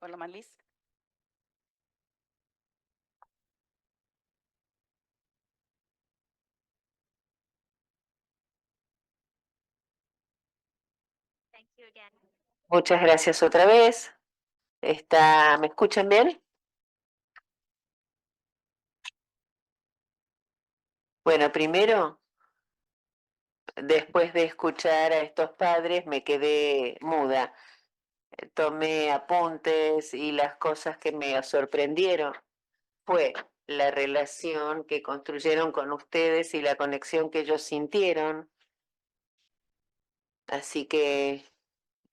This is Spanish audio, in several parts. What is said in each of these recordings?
Hola, Malis. Muchas gracias otra vez. ¿Me escuchan bien? Bueno, primero, después de escuchar a estos padres, me quedé muda. Tomé apuntes y las cosas que me sorprendieron fue la relación que construyeron con ustedes y la conexión que ellos sintieron. Así que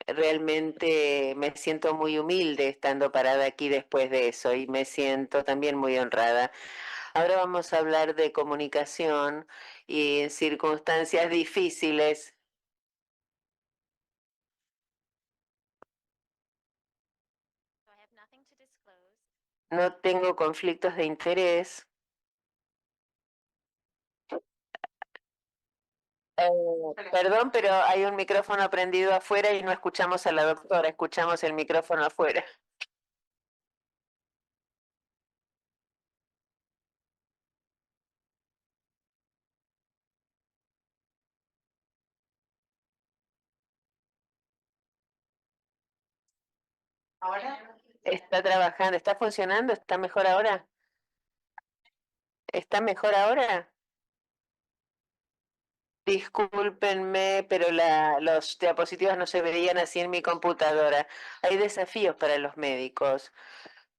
realmente me siento muy humilde estando parada aquí después de eso y me siento también muy honrada. Ahora vamos a hablar de comunicación y en circunstancias difíciles. No tengo conflictos de interés. Perdón, pero hay un micrófono prendido afuera y no escuchamos a la doctora, escuchamos el micrófono afuera. ¿Ahora? ¿Está trabajando? ¿Está funcionando? ¿Está mejor ahora? ¿Está mejor ahora? Discúlpenme, pero los diapositivas no se veían así en mi computadora. Hay desafíos para los médicos.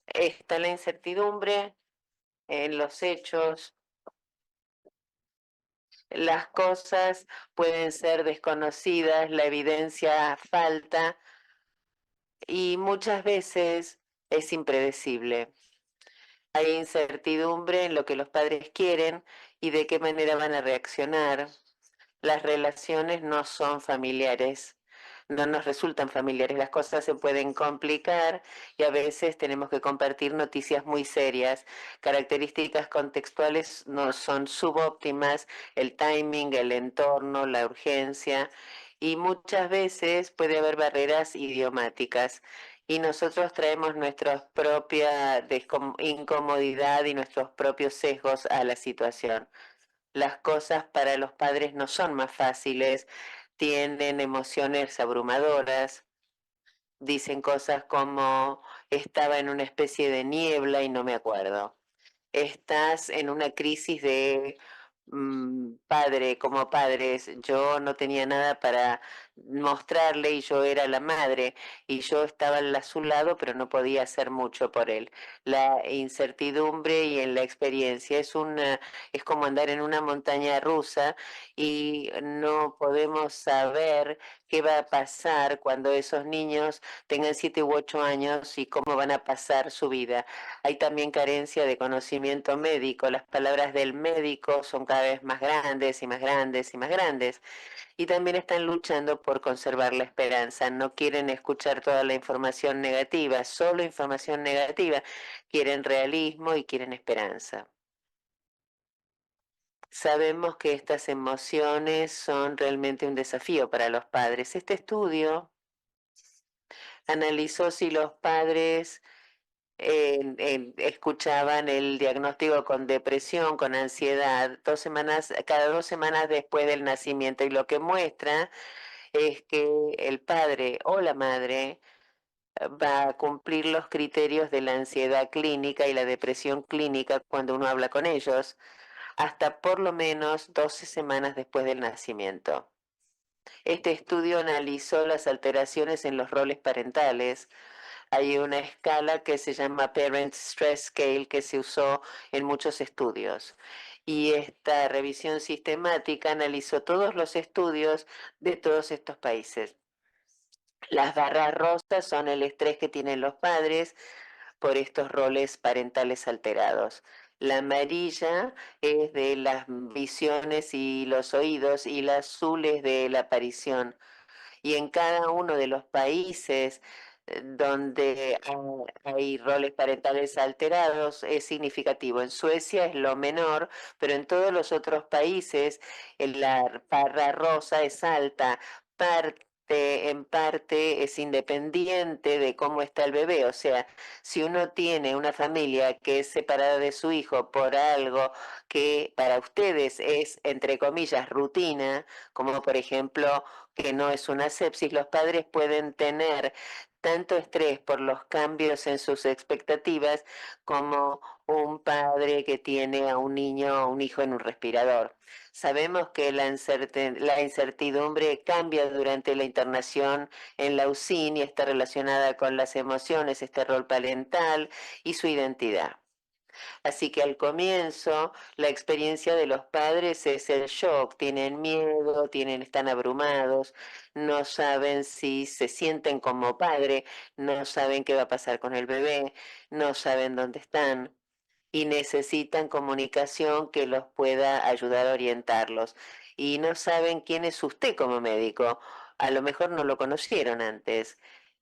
Está la incertidumbre en los hechos. Las cosas pueden ser desconocidas, la evidencia falta y muchas veces es impredecible. Hay incertidumbre en lo que los padres quieren y de qué manera van a reaccionar. Las relaciones no son familiares, no nos resultan familiares, las cosas se pueden complicar y a veces tenemos que compartir noticias muy serias. Características contextuales no son subóptimas, el timing, el entorno, la urgencia y muchas veces puede haber barreras idiomáticas. Y nosotros traemos nuestra propia incomodidad y nuestros propios sesgos a la situación. Las cosas para los padres no son más fáciles, tienen emociones abrumadoras, dicen cosas como estaba en una especie de niebla y no me acuerdo. Estás en una crisis de padre, como padres, yo no tenía nada para mostrarle y yo era la madre y yo estaba a su lado pero no podía hacer mucho por él. La incertidumbre y en la experiencia es como andar en una montaña rusa y no podemos saber qué va a pasar cuando esos niños tengan 7 u 8 años y cómo van a pasar su vida. Hay también carencia de conocimiento médico. Las palabras del médico son cada vez más grandes y más grandes y más grandes. Y también están luchando por conservar la esperanza. No quieren escuchar toda la información negativa, solo información negativa. Quieren realismo y quieren esperanza. Sabemos que estas emociones son realmente un desafío para los padres. Este estudio analizó si los padres escuchaban el diagnóstico con depresión, con ansiedad, cada 2 semanas después del nacimiento, y lo que muestra es que el padre o la madre va a cumplir los criterios de la ansiedad clínica y la depresión clínica cuando uno habla con ellos, hasta por lo menos 12 semanas después del nacimiento. Este estudio analizó las alteraciones en los roles parentales. Hay una escala que se llama Parent Stress Scale que se usó en muchos estudios. Y esta revisión sistemática analizó todos los estudios de todos estos países. Las barras rosas son el estrés que tienen los padres por estos roles parentales alterados. La amarilla es de las visiones y los oídos y la azul es de la aparición y en cada uno de los países donde hay roles parentales alterados es significativo. En Suecia es lo menor, pero en todos los otros países la barra rosa es alta. en parte es independiente de cómo está el bebé. O sea, si uno tiene una familia que es separada de su hijo por algo que para ustedes es, entre comillas, rutina, como por ejemplo que no es una sepsis, los padres pueden tener tanto estrés por los cambios en sus expectativas como un padre que tiene a un niño o un hijo en un respirador. Sabemos que la incertidumbre cambia durante la internación en la UCIN y está relacionada con las emociones, este rol parental y su identidad. Así que al comienzo la experiencia de los padres es el shock, tienen miedo, están abrumados, no saben si se sienten como padre, no saben qué va a pasar con el bebé, no saben dónde están y necesitan comunicación que los pueda ayudar a orientarlos. Y no saben quién es usted como médico. A lo mejor no lo conocieron antes.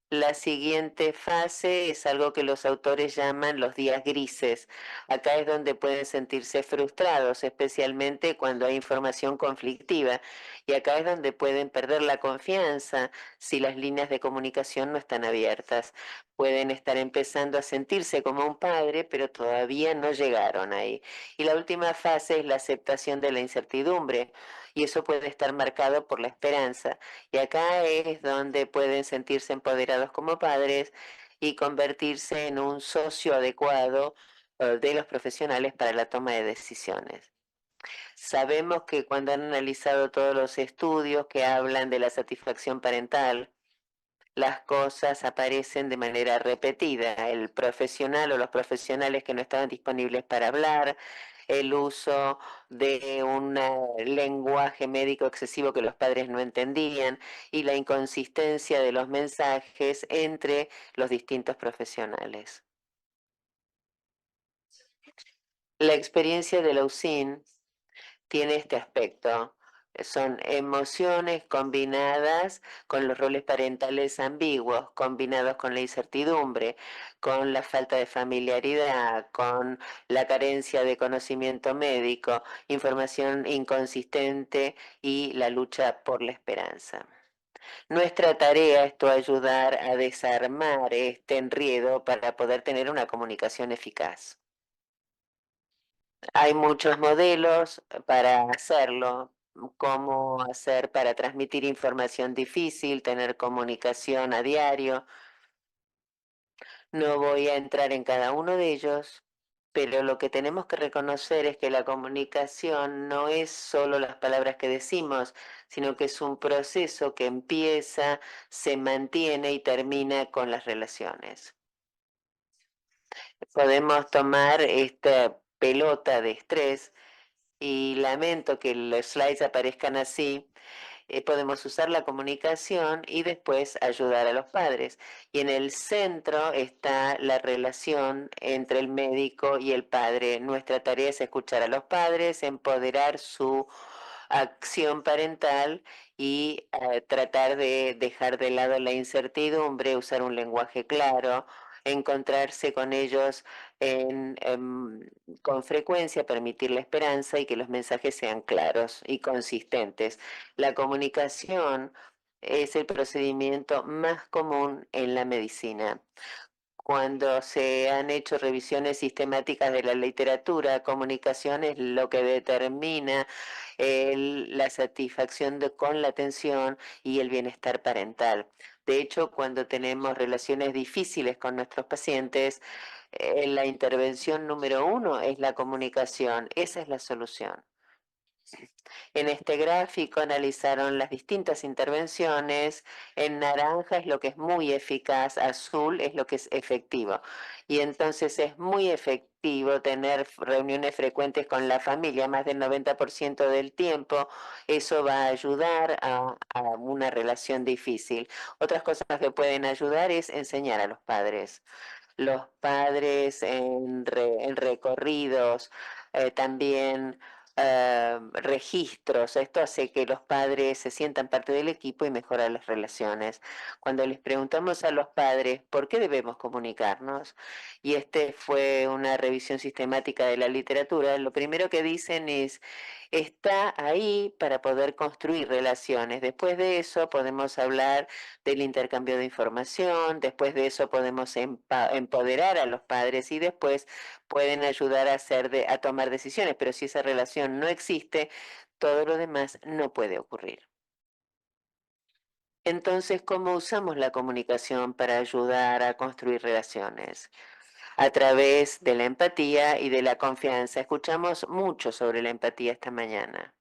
La siguiente fase es algo que los autores llaman los días grises. Acá es donde pueden sentirse frustrados, especialmente cuando hay información conflictiva. Y acá es donde pueden perder la confianza si las líneas de comunicación no están abiertas. Pueden estar empezando a sentirse como un padre, pero todavía no llegaron ahí. Y la última fase es la aceptación de la incertidumbre. Y eso puede estar marcado por la esperanza. Y acá es donde pueden sentirse empoderados como padres y convertirse en un socio adecuado de los profesionales para la toma de decisiones. Sabemos que cuando han analizado todos los estudios que hablan de la satisfacción parental, las cosas aparecen de manera repetida. El profesional o los profesionales que no estaban disponibles para hablar, el uso de un lenguaje médico excesivo que los padres no entendían y la inconsistencia de los mensajes entre los distintos profesionales. La experiencia de la UCIN tiene este aspecto. Son emociones combinadas con los roles parentales ambiguos, combinados con la incertidumbre, con la falta de familiaridad, con la carencia de conocimiento médico, información inconsistente y la lucha por la esperanza. Nuestra tarea es ayudar a desarmar este enredo para poder tener una comunicación eficaz. Hay muchos modelos para hacerlo, cómo hacer para transmitir información difícil, tener comunicación a diario. No voy a entrar en cada uno de ellos, pero lo que tenemos que reconocer es que la comunicación no es solo las palabras que decimos, sino que es un proceso que empieza, se mantiene y termina con las relaciones. Podemos tomar esta pelota de estrés y lamento que los slides aparezcan así. Podemos usar la comunicación y después ayudar a los padres. Y en el centro está la relación entre el médico y el padre. Nuestra tarea es escuchar a los padres, empoderar su acción parental y tratar de dejar de lado la incertidumbre, usar un lenguaje claro, encontrarse con ellos con frecuencia, permitir la esperanza y que los mensajes sean claros y consistentes. La comunicación es el procedimiento más común en la medicina. Cuando se han hecho revisiones sistemáticas de la literatura, comunicación es lo que determina la satisfacción con la atención y el bienestar parental. De hecho, cuando tenemos relaciones difíciles con nuestros pacientes, la intervención número uno es la comunicación. Esa es la solución. En este gráfico analizaron las distintas intervenciones. En naranja es lo que es muy eficaz, azul es lo que es efectivo. Y entonces es muy efectivo tener reuniones frecuentes con la familia, más del 90% del tiempo. Eso va a ayudar a una relación difícil. Otras cosas que pueden ayudar es enseñar a los padres. Los padres en recorridos, también registros. Esto hace que los padres se sientan parte del equipo y mejora las relaciones. Cuando les preguntamos a los padres por qué debemos comunicarnos, y este fue una revisión sistemática de la literatura, lo primero que dicen es, está ahí para poder construir relaciones. Después de eso podemos hablar del intercambio de información, después de eso podemos empoderar a los padres y después pueden ayudar a a tomar decisiones, pero si esa relación no existe, todo lo demás no puede ocurrir. Entonces, ¿cómo usamos la comunicación para ayudar a construir relaciones? A través de la empatía y de la confianza. Escuchamos mucho sobre la empatía esta mañana.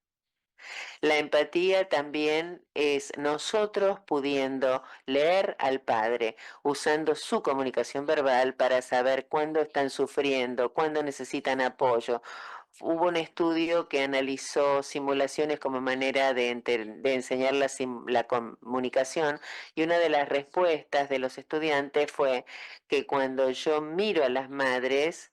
La empatía también es nosotros pudiendo leer al Padre, usando su comunicación verbal para saber cuándo están sufriendo, cuándo necesitan apoyo. Hubo un estudio que analizó simulaciones como manera de enseñar la comunicación y una de las respuestas de los estudiantes fue que cuando yo miro a las madres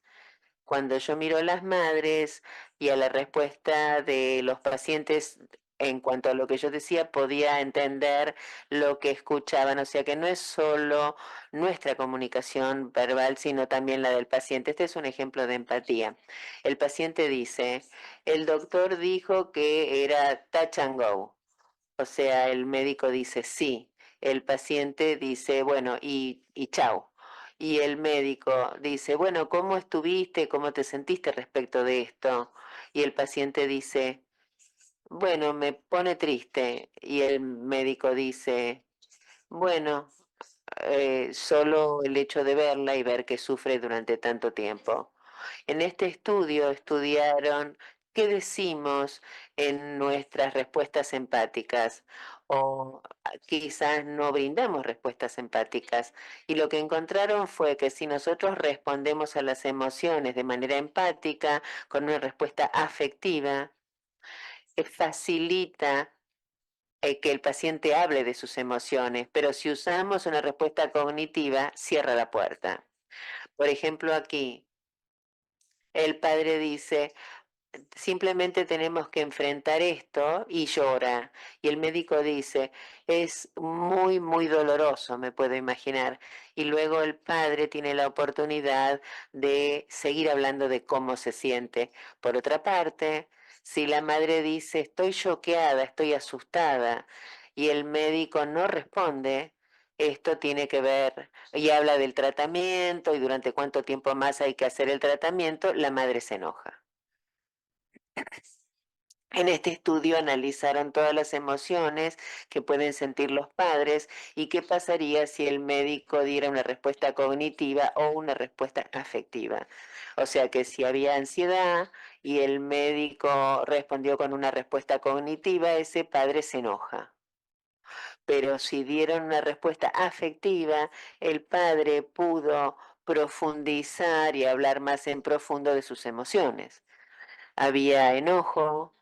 y a la respuesta de los pacientes en cuanto a lo que yo decía, podía entender lo que escuchaban. O sea que no es solo nuestra comunicación verbal, sino también la del paciente. Este es un ejemplo de empatía. El paciente dice, el doctor dijo que era touch and go. O sea, el médico dice sí, el paciente dice, bueno, y chao. Y el médico dice, bueno, ¿cómo estuviste? ¿Cómo te sentiste respecto de esto? Y el paciente dice, bueno, me pone triste. Y el médico dice, bueno, solo el hecho de verla y ver que sufre durante tanto tiempo. En este estudio estudiaron qué decimos en nuestras respuestas empáticas o quizás no brindamos respuestas empáticas. Y lo que encontraron fue que si nosotros respondemos a las emociones de manera empática, con una respuesta afectiva, facilita que el paciente hable de sus emociones, pero si usamos una respuesta cognitiva, cierra la puerta. Por ejemplo, aquí el padre dice, simplemente tenemos que enfrentar esto y llora. Y el médico dice, es muy, muy doloroso, me puedo imaginar. Y luego el padre tiene la oportunidad de seguir hablando de cómo se siente. Por otra parte, si la madre dice, estoy choqueada, estoy asustada, y el médico no responde, esto tiene que ver, y habla del tratamiento y durante cuánto tiempo más hay que hacer el tratamiento, la madre se enoja. En este estudio analizaron todas las emociones que pueden sentir los padres y qué pasaría si el médico diera una respuesta cognitiva o una respuesta afectiva. O sea que si había ansiedad y el médico respondió con una respuesta cognitiva, ese padre se enoja. Pero si dieron una respuesta afectiva, el padre pudo profundizar y hablar más en profundo de sus emociones. Había enojo,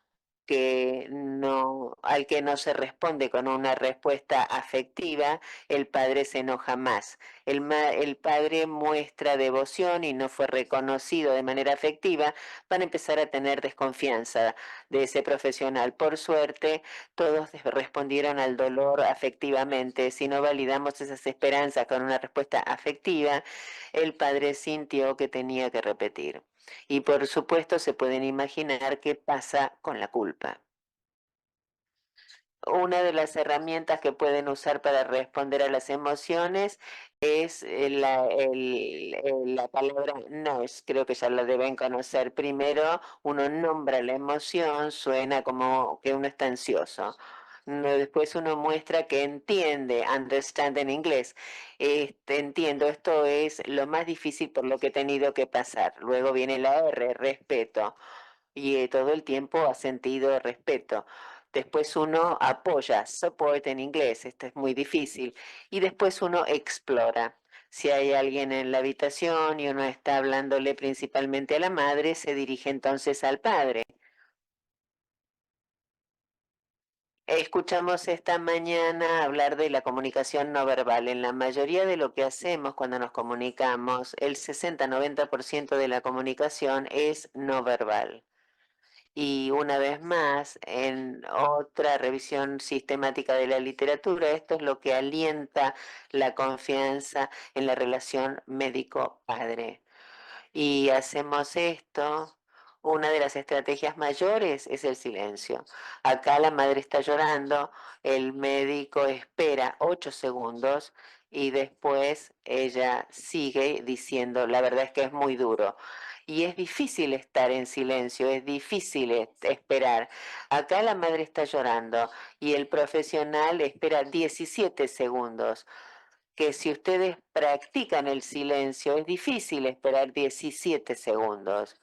al que no se responde con una respuesta afectiva, el padre se enoja más. El padre muestra devoción y no fue reconocido de manera afectiva, van a empezar a tener desconfianza de ese profesional. Por suerte, todos respondieron al dolor afectivamente. Si no validamos esas esperanzas con una respuesta afectiva, el padre sintió que tenía que repetir. Y por supuesto se pueden imaginar qué pasa con la culpa. Una de las herramientas que pueden usar para responder a las emociones es la palabra nurse, creo que ya la deben conocer. Primero uno nombra la emoción, suena como que uno está ansioso. Después uno muestra que entiende, understand en inglés. Entiendo, esto es lo más difícil por lo que he tenido que pasar. Luego viene la R, respeto y todo el tiempo ha sentido respeto. Después uno apoya, support en inglés, esto es muy difícil. Y después uno explora. Si hay alguien en la habitación y uno está hablándole principalmente a la madre, se dirige entonces al padre. Escuchamos esta mañana hablar de la comunicación no verbal. En la mayoría de lo que hacemos cuando nos comunicamos, el 60-90% de la comunicación es no verbal. Y una vez más, en otra revisión sistemática de la literatura, esto es lo que alienta la confianza en la relación médico-padre. Y hacemos esto. Una de las estrategias mayores es el silencio. Acá la madre está llorando, el médico espera 8 segundos y después ella sigue diciendo, la verdad es que es muy duro. Y es difícil estar en silencio, es difícil esperar. Acá la madre está llorando y el profesional espera 17 segundos, que si ustedes practican el silencio, es difícil esperar 17 segundos.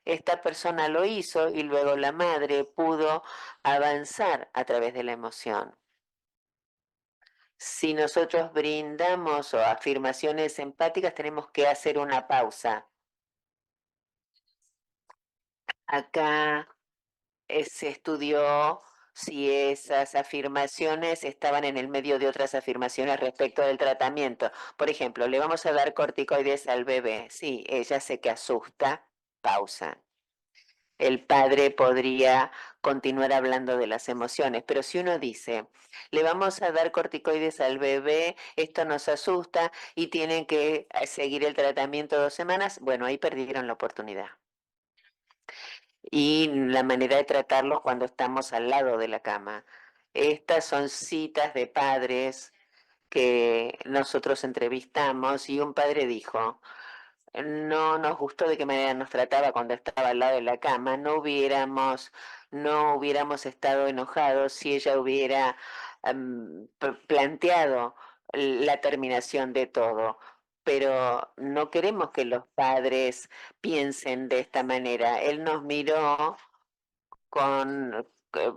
Esta persona lo hizo y luego la madre pudo avanzar a través de la emoción. Si nosotros brindamos o afirmaciones empáticas, tenemos que hacer una pausa. Acá se estudió si esas afirmaciones estaban en el medio de otras afirmaciones respecto del tratamiento. Por ejemplo, le vamos a dar corticoides al bebé. Sí, ella sé que asusta. Pausa. El padre podría continuar hablando de las emociones, pero si uno dice, le vamos a dar corticoides al bebé, esto nos asusta y tienen que seguir el tratamiento 2 semanas, bueno, ahí perdieron la oportunidad. Y la manera de tratarlos cuando estamos al lado de la cama. Estas son citas de padres que nosotros entrevistamos y un padre dijo, no nos gustó de qué manera nos trataba cuando estaba al lado de la cama, no hubiéramos estado enojados si ella hubiera planteado la terminación de todo. Pero no queremos que los padres piensen de esta manera. Él nos miró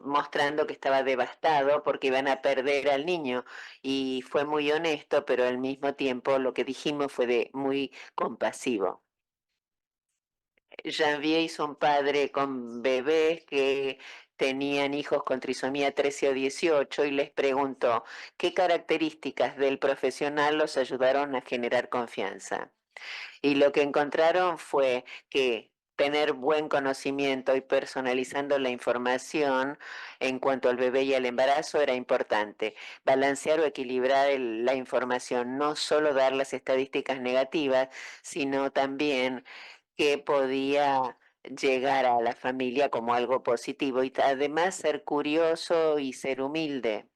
mostrando que estaba devastado porque iban a perder al niño y fue muy honesto, pero al mismo tiempo lo que dijimos fue de muy compasivo. Janvier hizo un padre con bebés que tenían hijos con trisomía 13 o 18 y les preguntó qué características del profesional los ayudaron a generar confianza. Y lo que encontraron fue que tener buen conocimiento y personalizando la información en cuanto al bebé y al embarazo era importante. Balancear o equilibrar la información, no solo dar las estadísticas negativas, sino también que podía llegar a la familia como algo positivo y además ser curioso y ser humilde.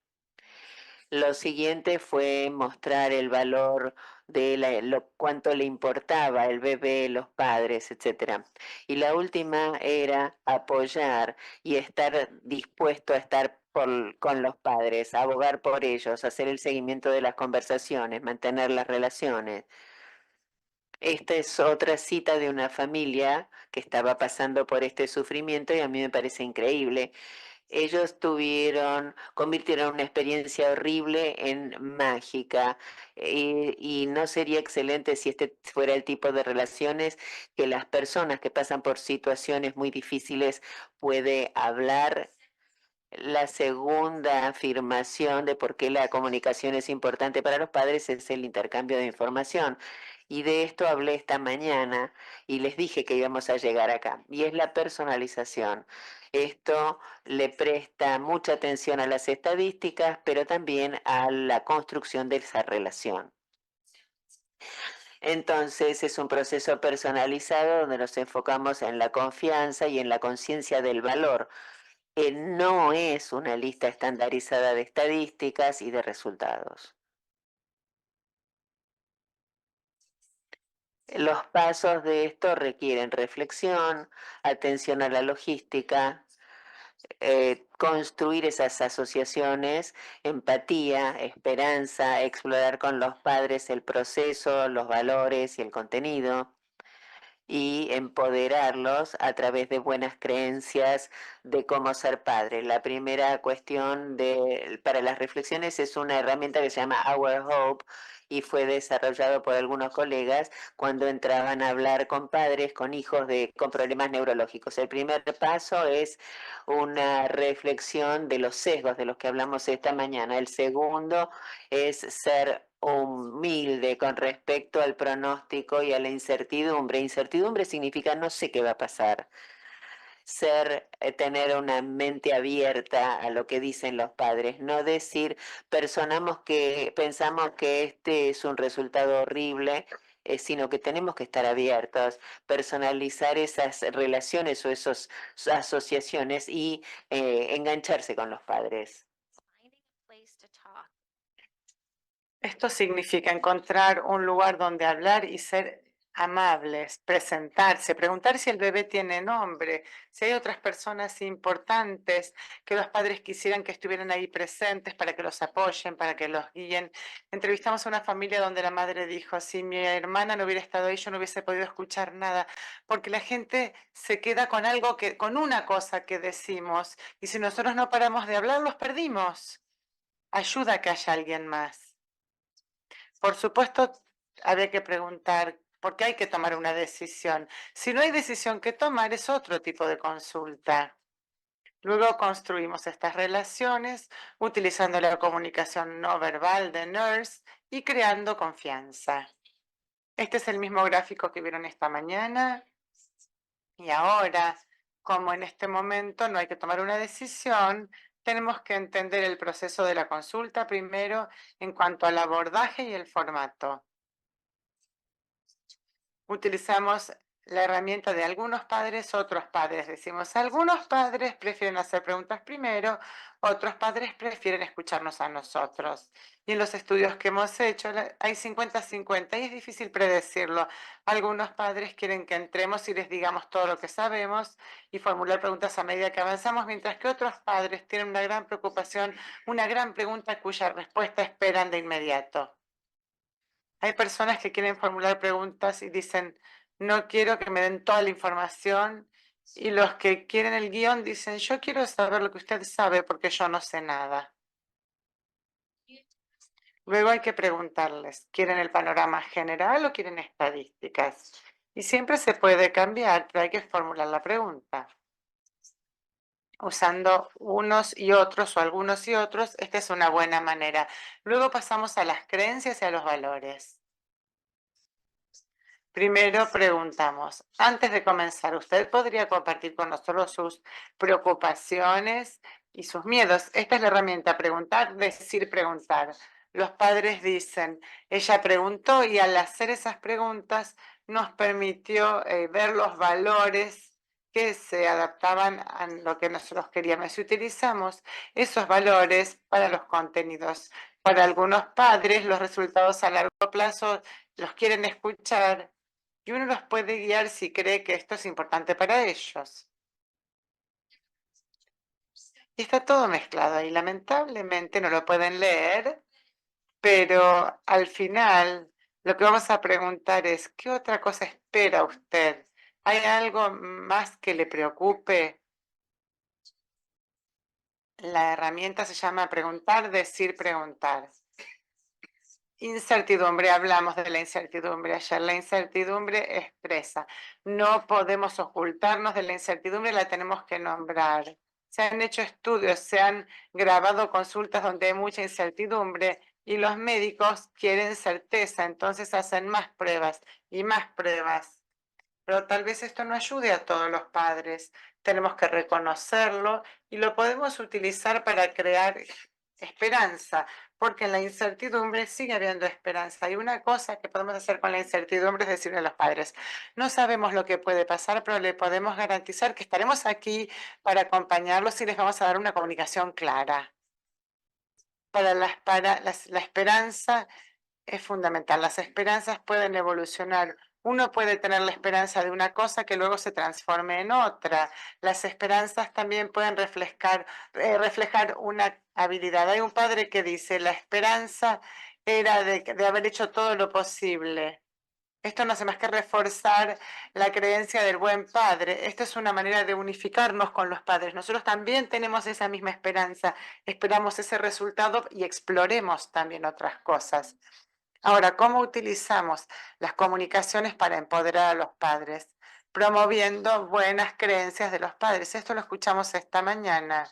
Lo siguiente fue mostrar el valor de cuánto le importaba el bebé, los padres, etcétera. Y la última era apoyar y estar dispuesto a estar con los padres, abogar por ellos, hacer el seguimiento de las conversaciones, mantener las relaciones. Esta es otra cita de una familia que estaba pasando por este sufrimiento y a mí me parece increíble. Ellos convirtieron una experiencia horrible en mágica y no sería excelente si este fuera el tipo de relaciones que las personas que pasan por situaciones muy difíciles puede hablar. La segunda afirmación de por qué la comunicación es importante para los padres es el intercambio de información. Y de esto hablé esta mañana y les dije que íbamos a llegar acá. Y es la personalización. Esto le presta mucha atención a las estadísticas, pero también a la construcción de esa relación. Entonces es un proceso personalizado donde nos enfocamos en la confianza y en la conciencia del valor. No es una lista estandarizada de estadísticas y de resultados. Los pasos de esto requieren reflexión, atención a la logística, construir esas asociaciones, empatía, esperanza, explorar con los padres el proceso, los valores y el contenido y empoderarlos a través de buenas creencias de cómo ser padre. La primera cuestión para las reflexiones es una herramienta que se llama Our Hope y fue desarrollado por algunos colegas cuando entraban a hablar con padres, con hijos con problemas neurológicos. El primer paso es una reflexión de los sesgos de los que hablamos esta mañana. El segundo es ser humilde con respecto al pronóstico y a la incertidumbre. Incertidumbre significa no sé qué va a pasar. tener una mente abierta a lo que dicen los padres, no decir, pensamos que este es un resultado horrible, sino que tenemos que estar abiertos, personalizar esas relaciones o esas asociaciones y engancharse con los padres. Esto significa encontrar un lugar donde hablar y ser amables, presentarse, preguntar si el bebé tiene nombre, si hay otras personas importantes que los padres quisieran que estuvieran ahí presentes para que los apoyen, para que los guíen. Entrevistamos a una familia donde la madre dijo, si mi hermana no hubiera estado ahí, yo no hubiese podido escuchar nada, porque la gente se queda con algo con una cosa que decimos, y si nosotros no paramos de hablar, los perdimos. Ayuda a que haya alguien más. Por supuesto, habría que preguntar por qué hay que tomar una decisión. Si no hay decisión que tomar, es otro tipo de consulta. Luego construimos estas relaciones utilizando la comunicación no verbal de NERS y creando confianza. Este es el mismo gráfico que vieron esta mañana. Y ahora, como en este momento no hay que tomar una decisión, tenemos que entender el proceso de la consulta primero en cuanto al abordaje y el formato. Utilizamos la herramienta de algunos padres, otros padres. Decimos, algunos padres prefieren hacer preguntas primero, otros padres prefieren escucharnos a nosotros. Y en los estudios que hemos hecho hay 50-50 y es difícil predecirlo. Algunos padres quieren que entremos y les digamos todo lo que sabemos y formular preguntas a medida que avanzamos, mientras que otros padres tienen una gran preocupación, una gran pregunta cuya respuesta esperan de inmediato. Hay personas que quieren formular preguntas y dicen, no quiero que me den toda la información. Y los que quieren el guión dicen, yo quiero saber lo que usted sabe porque yo no sé nada. Luego hay que preguntarles, ¿quieren el panorama general o quieren estadísticas? Y siempre se puede cambiar, pero hay que formular la pregunta. Usando unos y otros o algunos y otros, esta es una buena manera. Luego pasamos a las creencias y a los valores. Primero preguntamos, antes de comenzar, ¿usted podría compartir con nosotros sus preocupaciones y sus miedos? Esta es la herramienta, preguntar, decir, preguntar. Los padres dicen, ella preguntó y al hacer esas preguntas nos permitió ver los valores que se adaptaban a lo que nosotros queríamos. Y utilizamos esos valores para los contenidos. Para algunos padres, los resultados a largo plazo los quieren escuchar y uno los puede guiar si cree que esto es importante para ellos. Y está todo mezclado y lamentablemente no lo pueden leer, pero al final lo que vamos a preguntar es, ¿qué otra cosa espera usted? ¿Hay algo más que le preocupe? La herramienta se llama preguntar, decir, preguntar. Incertidumbre, hablamos de la incertidumbre ayer. La incertidumbre expresa. No podemos ocultarnos de la incertidumbre, la tenemos que nombrar. Se han hecho estudios, se han grabado consultas donde hay mucha incertidumbre y los médicos quieren certeza, entonces hacen más pruebas y más pruebas. Pero tal vez esto no ayude a todos los padres. Tenemos que reconocerlo y lo podemos utilizar para crear esperanza, porque en la incertidumbre sigue habiendo esperanza. Y una cosa que podemos hacer con la incertidumbre es decirle a los padres, no sabemos lo que puede pasar, pero le podemos garantizar que estaremos aquí para acompañarlos y les vamos a dar una comunicación clara. La esperanza es fundamental. Las esperanzas pueden evolucionar. Uno puede tener la esperanza de una cosa que luego se transforme en otra. Las esperanzas también pueden reflejar una habilidad. Hay un padre que dice, la esperanza era de haber hecho todo lo posible. Esto no hace más que reforzar la creencia del buen padre. Esto es una manera de unificarnos con los padres. Nosotros también tenemos esa misma esperanza. Esperamos ese resultado y exploremos también otras cosas. Ahora, ¿cómo utilizamos las comunicaciones para empoderar a los padres? Promoviendo buenas creencias de los padres. Esto lo escuchamos esta mañana.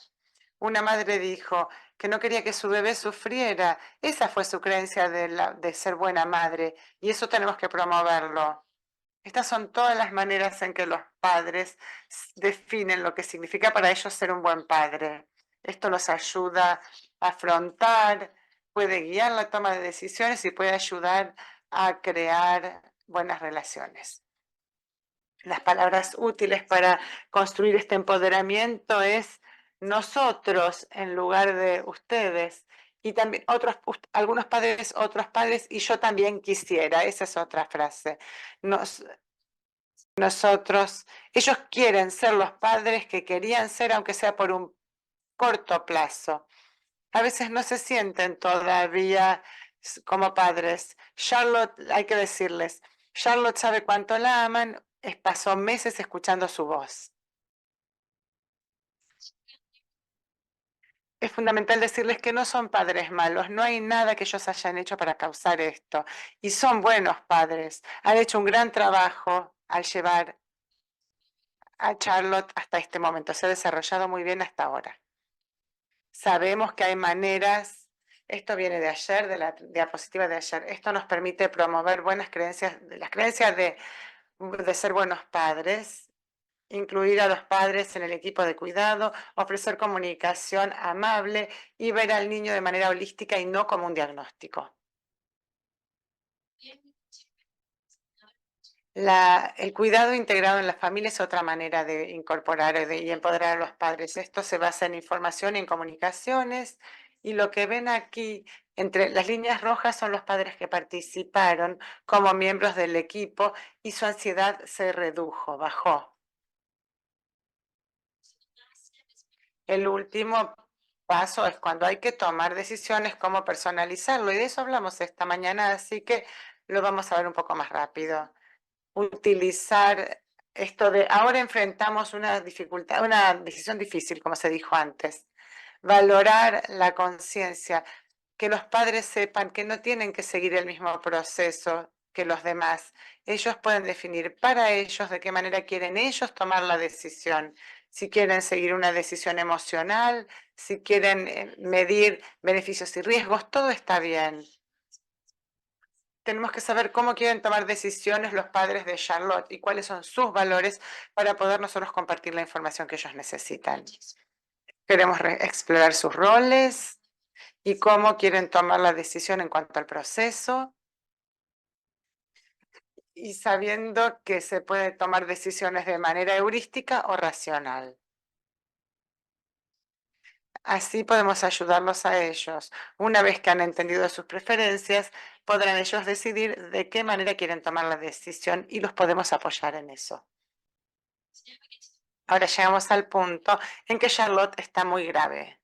Una madre dijo que no quería que su bebé sufriera. Esa fue su creencia de ser buena madre y eso tenemos que promoverlo. Estas son todas las maneras en que los padres definen lo que significa para ellos ser un buen padre. Esto los ayuda a afrontar, puede guiar la toma de decisiones y puede ayudar a crear buenas relaciones. Las palabras útiles para construir este empoderamiento es nosotros en lugar de ustedes. Y también algunos padres, otros padres, y yo también quisiera. Esa es otra frase. Nosotros, ellos quieren ser los padres que querían ser, aunque sea por un corto plazo. A veces no se sienten todavía como padres. Charlotte, hay que decirles, Charlotte sabe cuánto la aman, pasó meses escuchando su voz. Es fundamental decirles que no son padres malos, no hay nada que ellos hayan hecho para causar esto. Y son buenos padres. Han hecho un gran trabajo al llevar a Charlotte hasta este momento. Se ha desarrollado muy bien hasta ahora. Sabemos que hay maneras, esto viene de ayer, de la diapositiva de ayer, esto nos permite promover buenas creencias, las creencias de ser buenos padres, incluir a los padres en el equipo de cuidado, ofrecer comunicación amable y ver al niño de manera holística y no como un diagnóstico. El cuidado integrado en la familia es otra manera de incorporar y empoderar a los padres. Esto se basa en información y en comunicaciones. Y lo que ven aquí, entre las líneas rojas, son los padres que participaron como miembros del equipo y su ansiedad se redujo, bajó. El último paso es cuando hay que tomar decisiones, cómo personalizarlo. Y de eso hablamos esta mañana, así que lo vamos a ver un poco más rápido. Utilizar esto de ahora enfrentamos una dificultad, una decisión difícil, como se dijo antes. Valorar la conciencia, que los padres sepan que no tienen que seguir el mismo proceso que los demás. Ellos pueden definir para ellos de qué manera quieren ellos tomar la decisión. Si quieren seguir una decisión emocional, si quieren medir beneficios y riesgos, todo está bien. Tenemos que saber cómo quieren tomar decisiones los padres de Charlotte y cuáles son sus valores para poder nosotros compartir la información que ellos necesitan. Queremos explorar sus roles y cómo quieren tomar la decisión en cuanto al proceso y sabiendo que se puede tomar decisiones de manera heurística o racional. Así podemos ayudarlos a ellos. Una vez que han entendido sus preferencias, podrán ellos decidir de qué manera quieren tomar la decisión y los podemos apoyar en eso. Ahora llegamos al punto en que Charlotte está muy grave.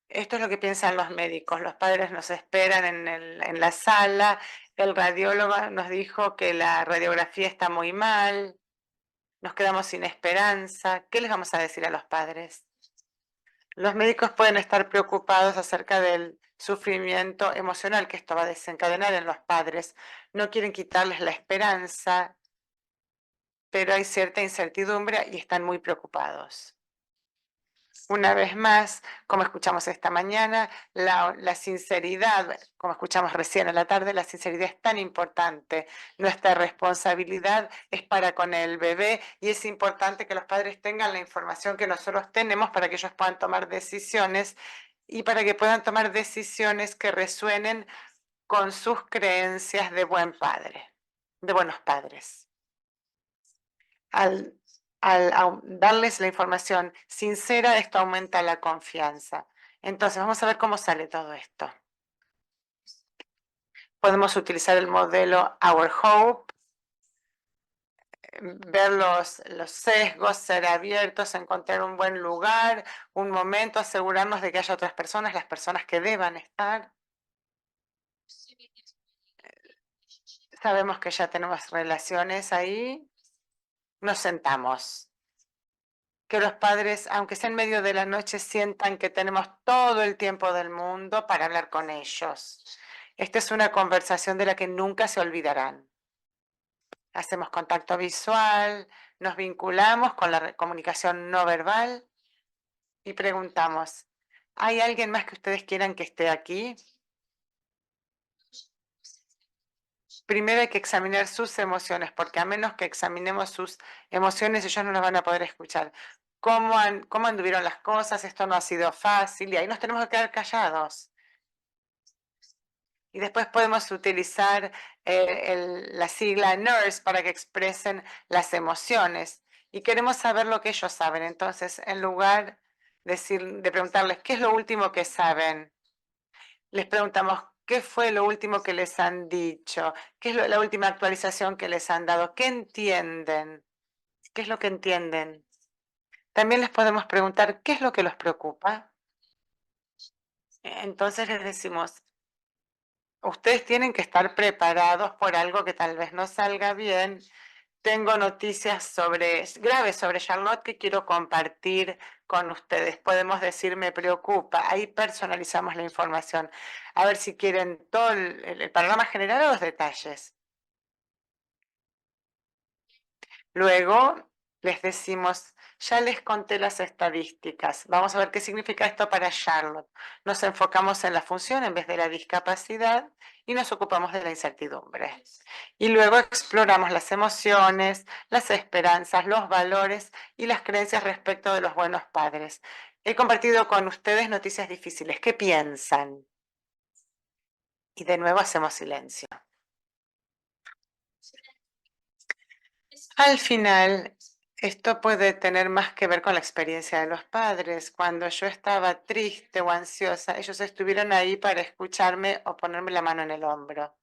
Esto es lo que piensan los médicos. Los padres nos esperan en la sala. El radiólogo nos dijo que la radiografía está muy mal. Nos quedamos sin esperanza. ¿Qué les vamos a decir a los padres? Los médicos pueden estar preocupados acerca del sufrimiento emocional que esto va a desencadenar en los padres. No quieren quitarles la esperanza, pero hay cierta incertidumbre y están muy preocupados. Una vez más, como escuchamos esta mañana, la sinceridad, como escuchamos recién en la tarde, la sinceridad es tan importante. Nuestra responsabilidad es para con el bebé y es importante que los padres tengan la información que nosotros tenemos para que ellos puedan tomar decisiones y para que puedan tomar decisiones que resuenen con sus creencias de buen padre, de buenos padres. Al darles la información sincera, esto aumenta la confianza. Entonces, vamos a ver cómo sale todo esto. Podemos utilizar el modelo Our Hope, ver los sesgos, ser abiertos, encontrar un buen lugar, un momento, asegurarnos de que haya otras personas, las personas que deban estar. Sabemos que ya tenemos relaciones ahí. Nos sentamos. Que los padres, aunque sea en medio de la noche, sientan que tenemos todo el tiempo del mundo para hablar con ellos. Esta es una conversación de la que nunca se olvidarán. Hacemos contacto visual, nos vinculamos con la comunicación no verbal y preguntamos, ¿hay alguien más que ustedes quieran que esté aquí? primero hay que examinar sus emociones, porque a menos que examinemos sus emociones, ellos no nos van a poder escuchar. ¿Cómo anduvieron las cosas? Esto no ha sido fácil y ahí nos tenemos que quedar callados. Y después podemos utilizar la sigla NURSE para que expresen las emociones. Y queremos saber lo que ellos saben. Entonces, en lugar de preguntarles qué es lo último que saben, les preguntamos qué fue lo último que les han dicho, qué es la última actualización que les han dado, qué entienden, qué es lo que entienden. También les podemos preguntar qué es lo que los preocupa. Entonces les decimos, ustedes tienen que estar preparados por algo que tal vez no salga bien. Tengo noticias graves sobre Charlotte que quiero compartir con ustedes. Podemos decir, me preocupa. Ahí personalizamos la información. A ver si quieren todo el panorama general o los detalles. Luego les decimos, ya les conté las estadísticas. Vamos a ver qué significa esto para Charlotte. Nos enfocamos en la función en vez de la discapacidad y nos ocupamos de la incertidumbre. Y luego exploramos las emociones, las esperanzas, los valores y las creencias respecto de los buenos padres. He compartido con ustedes noticias difíciles. ¿Qué piensan? Y de nuevo hacemos silencio. Al final, esto puede tener más que ver con la experiencia de los padres. Cuando yo estaba triste o ansiosa, ellos estuvieron ahí para escucharme o ponerme la mano en el hombro.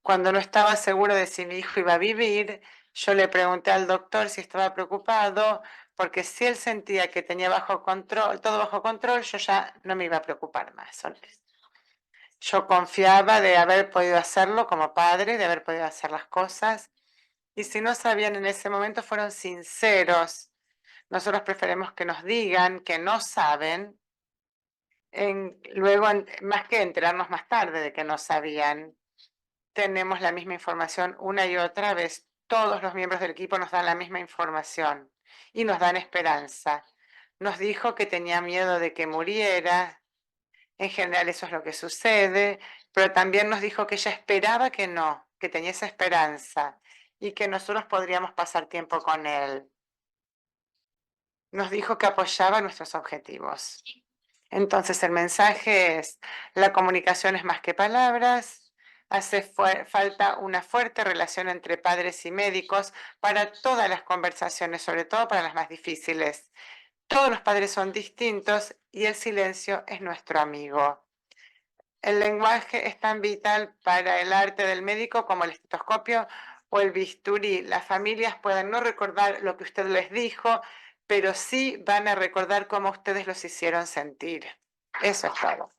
Cuando no estaba seguro de si mi hijo iba a vivir, yo le pregunté al doctor si estaba preocupado, porque si él sentía que tenía bajo control, todo bajo control, yo ya no me iba a preocupar más. Yo confiaba de haber podido hacerlo como padre, de haber podido hacer las cosas. Y si no sabían en ese momento, fueron sinceros. Nosotros preferimos que nos digan que no saben, luego, más que enterarnos más tarde de que no sabían. Tenemos la misma información una y otra vez. Todos los miembros del equipo nos dan la misma información y nos dan esperanza. Nos dijo que tenía miedo de que muriera. En general eso es lo que sucede, pero también nos dijo que ella esperaba que no, que tenía esa esperanza y que nosotros podríamos pasar tiempo con él. Nos dijo que apoyaba nuestros objetivos. Entonces el mensaje es, la comunicación es más que palabras, hace falta una fuerte relación entre padres y médicos para todas las conversaciones, sobre todo para las más difíciles. Todos los padres son distintos y el silencio es nuestro amigo. El lenguaje es tan vital para el arte del médico como el estetoscopio o el bisturí. Las familias pueden no recordar lo que usted les dijo, pero sí van a recordar cómo ustedes los hicieron sentir. Eso es todo.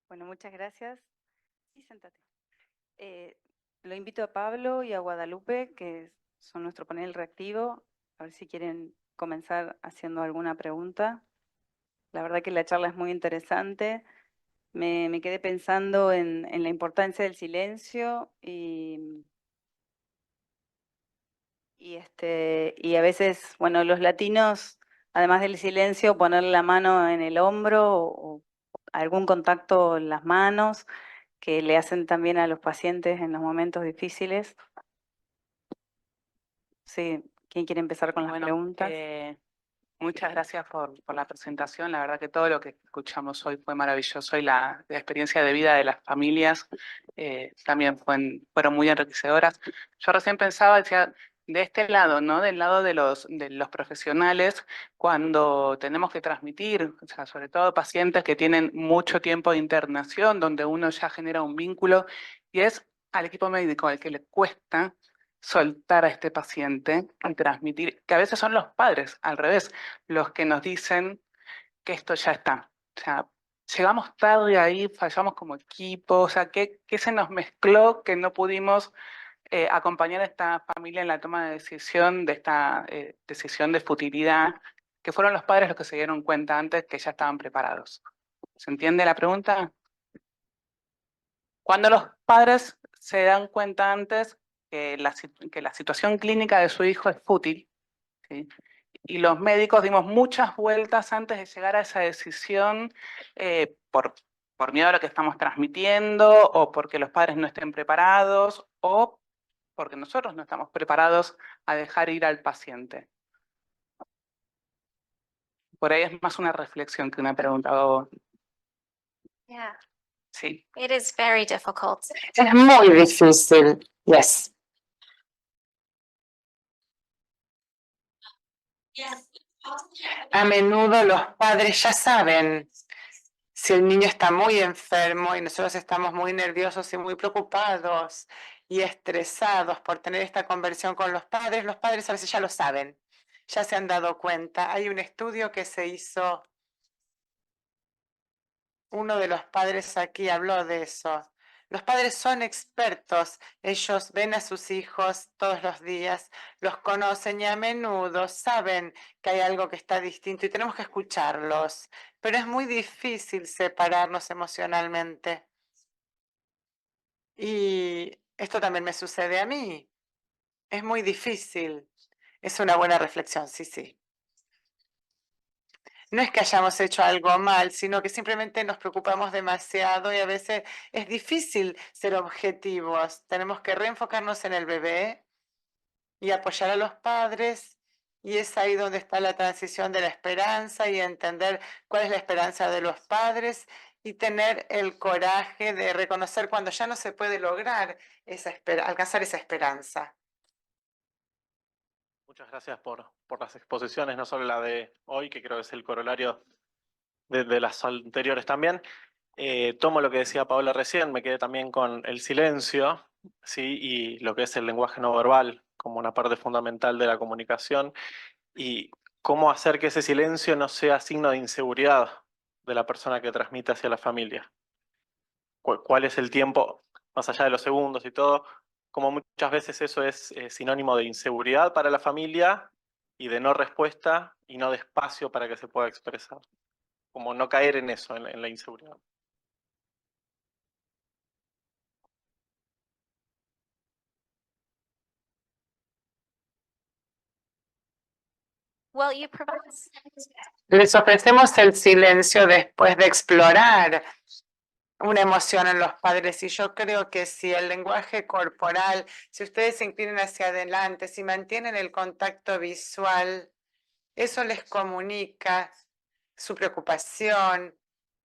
Bueno, muchas gracias. Sí, sentate. Lo invito a Pablo y a Guadalupe, que son nuestro panel reactivo, a ver si quieren comenzar haciendo alguna pregunta. La verdad que la charla es muy interesante. Me quedé pensando en la importancia del silencio y a veces, bueno, los latinos, además del silencio, poner la mano en el hombro o algún contacto en las manos que le hacen también a los pacientes en los momentos difíciles. Sí, ¿quién quiere empezar con las preguntas? Muchas gracias por la presentación. La verdad que todo lo que escuchamos hoy fue maravilloso y la experiencia de vida de las familias también fueron muy enriquecedoras. Yo recién pensaba, decía, de este lado, ¿no? Del lado de los profesionales, cuando tenemos que transmitir, o sea, sobre todo pacientes que tienen mucho tiempo de internación, donde uno ya genera un vínculo, y es al equipo médico al que le cuesta soltar a este paciente y transmitir, que a veces son los padres, al revés, los que nos dicen que esto ya está. O sea, llegamos tarde ahí, fallamos como equipo, o sea, ¿qué se nos mezcló que no pudimos acompañar a esta familia en la toma de decisión, de esta decisión de futilidad, que fueron los padres los que se dieron cuenta antes que ya estaban preparados? ¿Se entiende la pregunta? Cuando los padres se dan cuenta antes que la situación clínica de su hijo es fútil, ¿sí? Y los médicos dimos muchas vueltas antes de llegar a esa decisión por miedo a lo que estamos transmitiendo o porque los padres no estén preparados o porque nosotros no estamos preparados a dejar ir al paciente. Por ahí es más una reflexión que una pregunta. Yeah, Sí. it is very difficult. Es muy difícil. Yes. A menudo los padres ya saben si el niño está muy enfermo y nosotros estamos muy nerviosos y muy preocupados y estresados por tener esta conversión con los padres a veces ya lo saben, ya se han dado cuenta. Hay un estudio que se hizo, uno de los padres aquí habló de eso. Los padres son expertos, ellos ven a sus hijos todos los días, los conocen y a menudo saben que hay algo que está distinto y tenemos que escucharlos, pero es muy difícil separarnos emocionalmente. Y esto también me sucede a mí. Es muy difícil. Es una buena reflexión, sí, sí. No es que hayamos hecho algo mal, sino que simplemente nos preocupamos demasiado y a veces es difícil ser objetivos. Tenemos que reenfocarnos en el bebé y apoyar a los padres. Y es ahí donde está la transición de la esperanza y entender cuál es la esperanza de los padres y tener el coraje de reconocer cuando ya no se puede lograr alcanzar esa esperanza. Muchas gracias por las exposiciones, no solo la de hoy, que creo que es el corolario de las anteriores también. Tomo lo que decía Paola recién, me quedé también con el silencio, ¿sí? Y lo que es el lenguaje no verbal como una parte fundamental de la comunicación y cómo hacer que ese silencio no sea signo de inseguridad de la persona que transmite hacia la familia. ¿Cuál es el tiempo, más allá de los segundos y todo? Como muchas veces eso es sinónimo de inseguridad para la familia y de no respuesta y no de espacio para que se pueda expresar. Como no caer en eso, en la inseguridad. Well, you provide. Les ofrecemos el silencio después de explorar una emoción en los padres y yo creo que si el lenguaje corporal, si ustedes se inclinan hacia adelante, si mantienen el contacto visual, eso les comunica su preocupación,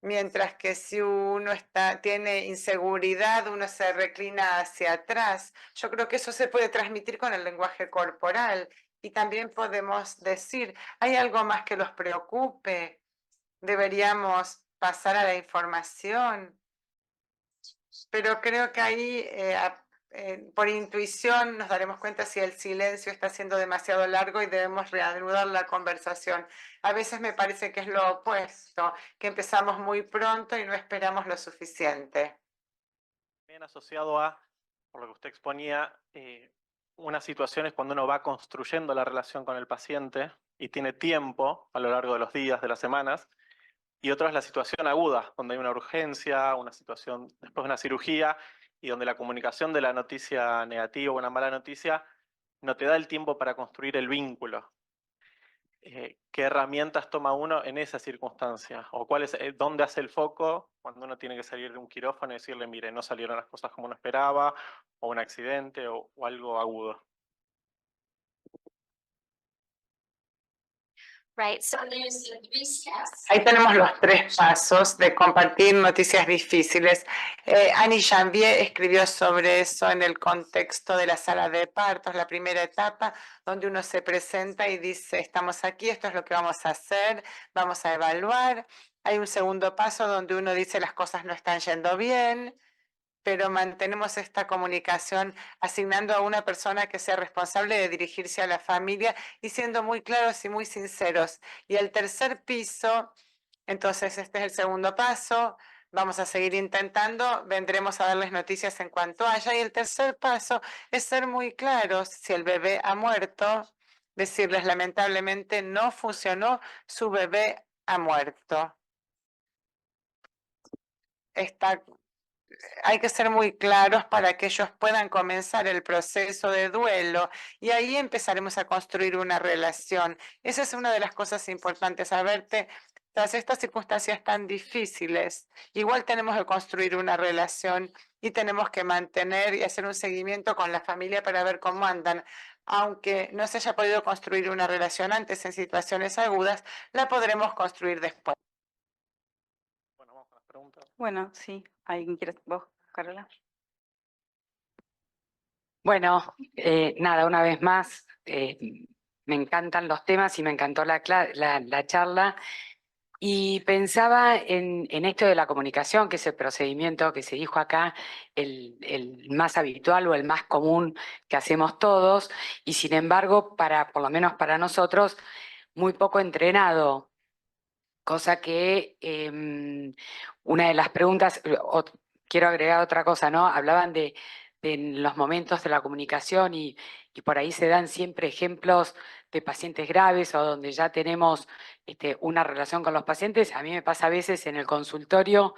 mientras que si uno tiene inseguridad, uno se reclina hacia atrás. Yo creo que eso se puede transmitir con el lenguaje corporal y también podemos decir, ¿hay algo más que los preocupe? Deberíamos pasar a la información. Pero creo que ahí, por intuición, nos daremos cuenta si el silencio está siendo demasiado largo y debemos reanudar la conversación. A veces me parece que es lo opuesto, que empezamos muy pronto y no esperamos lo suficiente. También asociado a, por lo que usted exponía, unas situaciones cuando uno va construyendo la relación con el paciente y tiene tiempo a lo largo de los días, de las semanas, y otra es la situación aguda, donde hay una urgencia, una situación después de una cirugía, y donde la comunicación de la noticia negativa o una mala noticia no te da el tiempo para construir el vínculo. ¿Qué herramientas toma uno en esa circunstancia? ¿O dónde hace el foco cuando uno tiene que salir de un quirófano y decirle, mire, no salieron las cosas como uno esperaba, o un accidente, o algo agudo? Right, so there's the 3 steps. Ahí tenemos los 3 pasos de compartir noticias difíciles. Annie Janvier escribió sobre eso en el contexto de la sala de partos, la primera etapa, donde uno se presenta y dice, estamos aquí, esto es lo que vamos a hacer, vamos a evaluar. Hay un segundo paso donde uno dice, las cosas no están yendo bien, pero mantenemos esta comunicación asignando a una persona que sea responsable de dirigirse a la familia y siendo muy claros y muy sinceros. Y el tercer piso, entonces este es el segundo paso, vamos a seguir intentando, vendremos a darles noticias en cuanto haya. Y el tercer paso es ser muy claros, si el bebé ha muerto, decirles lamentablemente no funcionó, su bebé ha muerto. Está hay que ser muy claros para que ellos puedan comenzar el proceso de duelo y ahí empezaremos a construir una relación. Esa es una de las cosas importantes, saberte, tras estas circunstancias tan difíciles, igual tenemos que construir una relación y tenemos que mantener y hacer un seguimiento con la familia para ver cómo andan. Aunque no se haya podido construir una relación antes en situaciones agudas, la podremos construir después. Bueno, vamos con las preguntas. Bueno, sí. ¿Alguien quiere? ¿Vos, Carola? Bueno, nada, una vez más, me encantan los temas y me encantó la charla. Y pensaba en esto de la comunicación, que es el procedimiento que se dijo acá, el más habitual o el más común que hacemos todos, y sin embargo, por lo menos para nosotros, muy poco entrenado. Cosa que una de las preguntas, quiero agregar otra cosa, ¿no? Hablaban de los momentos de la comunicación y por ahí se dan siempre ejemplos de pacientes graves o donde ya tenemos una relación con los pacientes. A mí me pasa a veces en el consultorio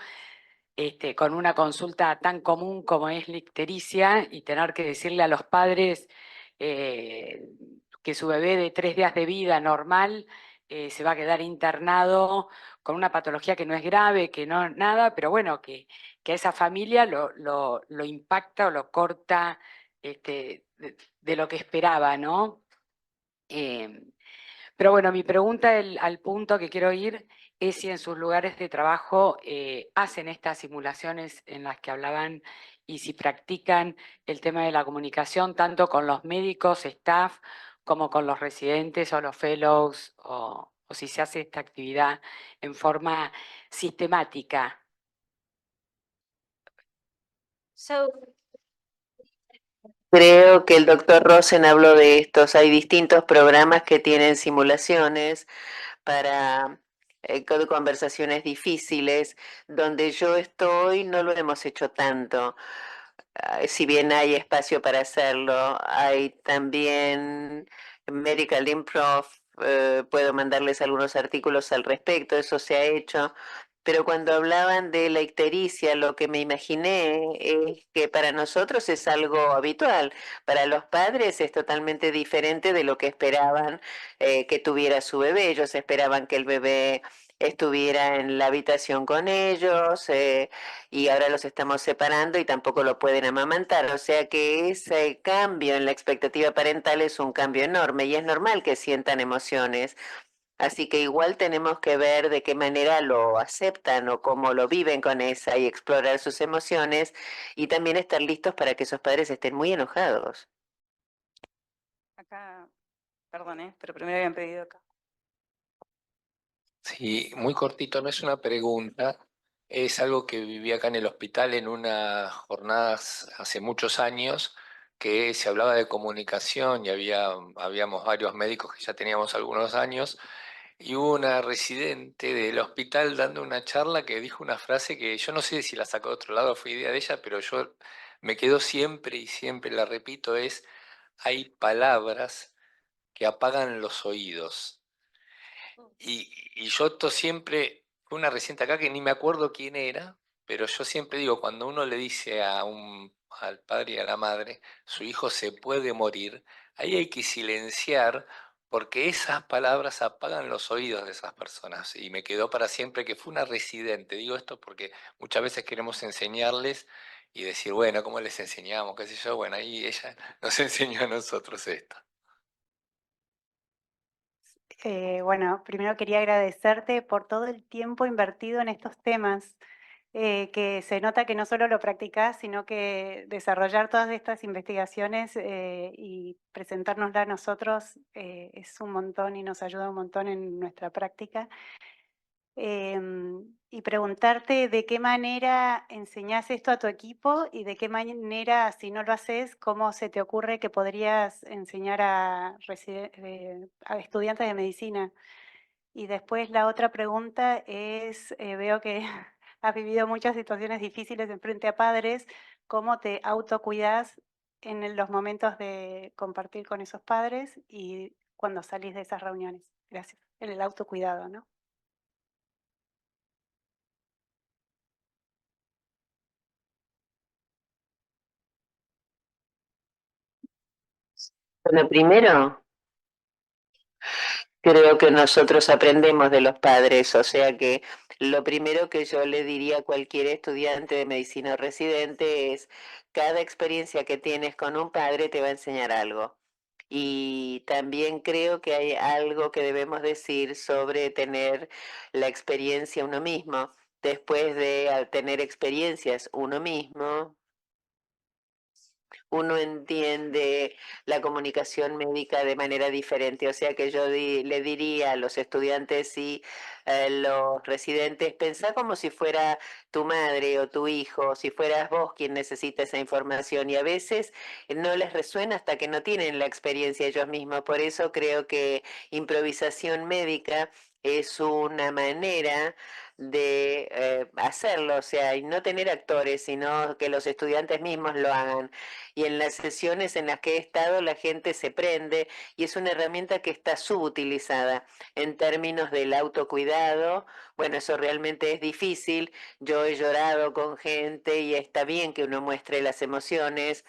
con una consulta tan común como es la ictericia y tener que decirle a los padres que su bebé de 3 días de vida normal se va a quedar internado con una patología que no es grave, que no nada, pero bueno, que a esa familia lo impacta o lo corta de lo que esperaba, ¿no? Pero bueno, mi pregunta al punto que quiero ir es si en sus lugares de trabajo hacen estas simulaciones en las que hablaban y si practican el tema de la comunicación tanto con los médicos, staff, como con los residentes o los fellows, o si se hace esta actividad en forma sistemática. So Creo que el doctor Rosen habló de estos. Hay distintos programas que tienen simulaciones para conversaciones difíciles. Donde yo estoy no lo hemos hecho tanto. Si bien hay espacio para hacerlo, hay también Medical Improv. Puedo mandarles algunos artículos al respecto, eso se ha hecho. Pero cuando hablaban de la ictericia, lo que me imaginé es que para nosotros es algo habitual. Para los padres es totalmente diferente de lo que esperaban que tuviera su bebé. Ellos esperaban que el bebé estuviera en la habitación con ellos y ahora los estamos separando y tampoco lo pueden amamantar. O sea que ese cambio en la expectativa parental es un cambio enorme y es normal que sientan emociones. Así que igual tenemos que ver de qué manera lo aceptan o cómo lo viven con esa y explorar sus emociones y también estar listos para que esos padres estén muy enojados. Acá, perdón, pero primero habían pedido acá. Sí, muy cortito, no es una pregunta, es algo que viví acá en el hospital en unas jornadas hace muchos años, que se hablaba de comunicación y habíamos varios médicos que ya teníamos algunos años, y hubo una residente del hospital dando una charla que dijo una frase que yo no sé si la sacó de otro lado, fue idea de ella, pero yo me quedo siempre y siempre la repito, es, hay palabras que apagan los oídos. Y yo esto siempre, fue una reciente acá que ni me acuerdo quién era, pero yo siempre digo, cuando uno le dice al padre y a la madre, su hijo se puede morir, ahí hay que silenciar porque esas palabras apagan los oídos de esas personas. Y me quedó para siempre que fue una residente. Digo esto porque muchas veces queremos enseñarles y decir, bueno, ¿cómo les enseñamos? ¿Qué sé yo? Bueno, ahí ella nos enseñó a nosotros esto. Bueno, primero quería agradecerte por todo el tiempo invertido en estos temas, que se nota que no solo lo practicás, sino que desarrollar todas estas investigaciones y presentárnoslas a nosotros es un montón y nos ayuda un montón en nuestra práctica. Y preguntarte de qué manera enseñás esto a tu equipo y de qué manera, si no lo haces, cómo se te ocurre que podrías enseñar a estudiantes de medicina. Y después la otra pregunta es, veo que has vivido muchas situaciones difíciles en frente a padres, ¿cómo te autocuidás en los momentos de compartir con esos padres y cuando salís de esas reuniones? Gracias. En el autocuidado, ¿no? Bueno, primero, creo que nosotros aprendemos de los padres, o sea que lo primero que yo le diría a cualquier estudiante de medicina o residente es, cada experiencia que tienes con un padre te va a enseñar algo. Y también creo que hay algo que debemos decir sobre tener la experiencia uno mismo. Después de tener experiencias uno mismo, uno entiende la comunicación médica de manera diferente. O sea que yo le diría a los estudiantes y los residentes, pensá como si fuera tu madre o tu hijo, si fueras vos quien necesita esa información, y a veces no les resuena hasta que no tienen la experiencia ellos mismos. Por eso creo que improvisación médica es una manera de hacerlo, o sea, y no tener actores, sino que los estudiantes mismos lo hagan. Y en las sesiones en las que he estado, la gente se prende y es una herramienta que está subutilizada en términos del autocuidado. Bueno, eso realmente es difícil. Yo he llorado con gente y está bien que uno muestre las emociones.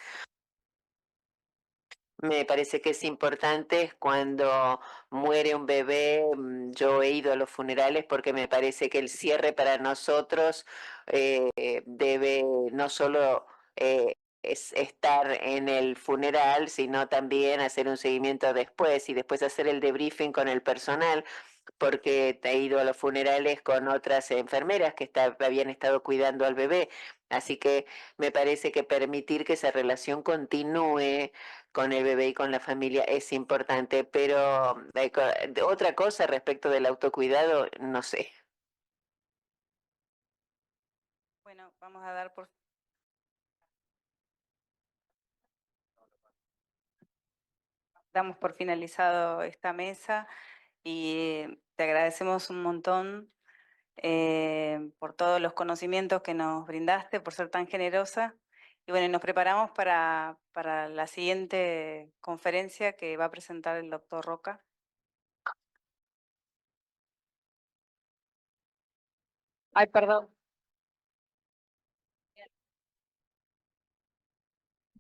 Me parece que es importante cuando muere un bebé. Yo he ido a los funerales porque me parece que el cierre para nosotros debe no solo es estar en el funeral, sino también hacer un seguimiento después y después hacer el debriefing con el personal, porque he ido a los funerales con otras enfermeras que habían estado cuidando al bebé. Así que me parece que permitir que esa relación continúe con el bebé y con la familia es importante, pero de otra cosa respecto del autocuidado, no sé. Bueno, vamos a dar por... Damos por finalizado esta mesa y te agradecemos un montón por todos los conocimientos que nos brindaste, por ser tan generosa. Y bueno, nos preparamos para la siguiente conferencia que va a presentar el doctor Roca. Ay, perdón.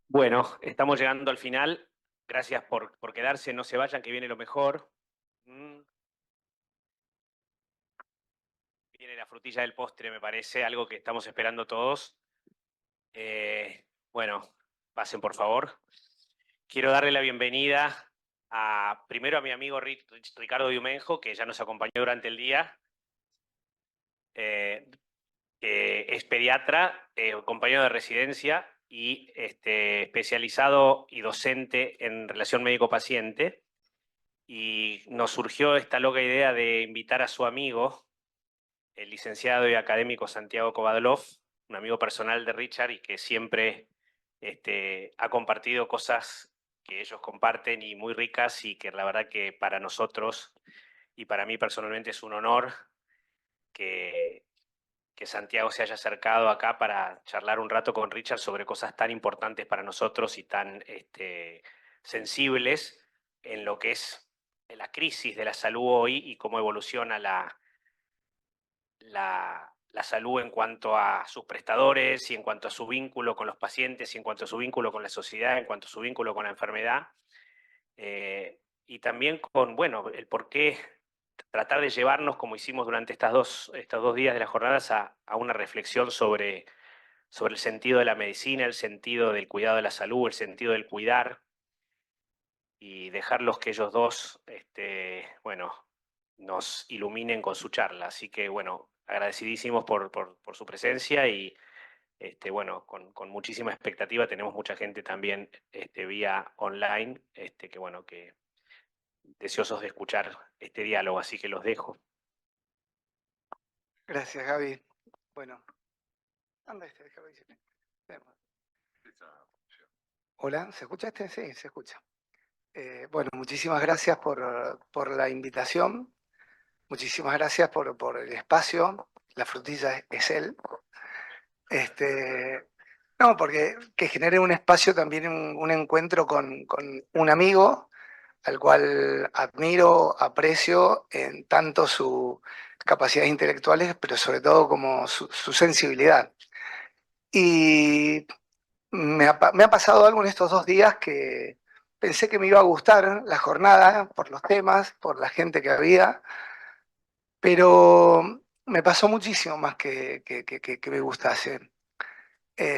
Bueno, estamos llegando al final. Gracias por quedarse, no se vayan, que viene lo mejor. Viene la frutilla del postre, me parece, algo que estamos esperando todos. Bueno, pasen por favor. Quiero darle la bienvenida primero a mi amigo Ricardo Diumenjo, que ya nos acompañó durante el día. Es pediatra, compañero de residencia y especializado y docente en relación médico-paciente. Y nos surgió esta loca idea de invitar a su amigo, el licenciado y académico Santiago Kovadlov, un amigo personal de Richard y que siempre ha compartido cosas que ellos comparten y muy ricas, y que la verdad que para nosotros y para mí personalmente es un honor que Santiago se haya acercado acá para charlar un rato con Richard sobre cosas tan importantes para nosotros y tan sensibles en lo que es la crisis de la salud hoy y cómo evoluciona la salud en cuanto a sus prestadores y en cuanto a su vínculo con los pacientes y en cuanto a su vínculo con la sociedad, en cuanto a su vínculo con la enfermedad. Y también con, bueno, el por qué tratar de llevarnos, como hicimos durante estos dos días de las jornadas, a una reflexión sobre el sentido de la medicina, el sentido del cuidado de la salud, el sentido del cuidar, y dejarlos que ellos dos, bueno, nos iluminen con su charla. Así que, bueno, agradecidísimos por su presencia y, bueno, con muchísima expectativa. Tenemos mucha gente también vía online, que, bueno, que deseosos de escuchar este diálogo, así que los dejo. Gracias, Gaby. Bueno, anda déjalo ahí. Hola, ¿se escucha este? Sí, se escucha. Bueno, muchísimas gracias por la invitación. Muchísimas gracias por el espacio. La frutilla es él. No, porque que genere un espacio también, un encuentro con un amigo al cual admiro, aprecio en tanto sus capacidades intelectuales, pero sobre todo como su sensibilidad. Y me ha pasado algo en estos 2 días que pensé que me iba a gustar la jornada por los temas, por la gente que había, pero me pasó muchísimo más que me gustase.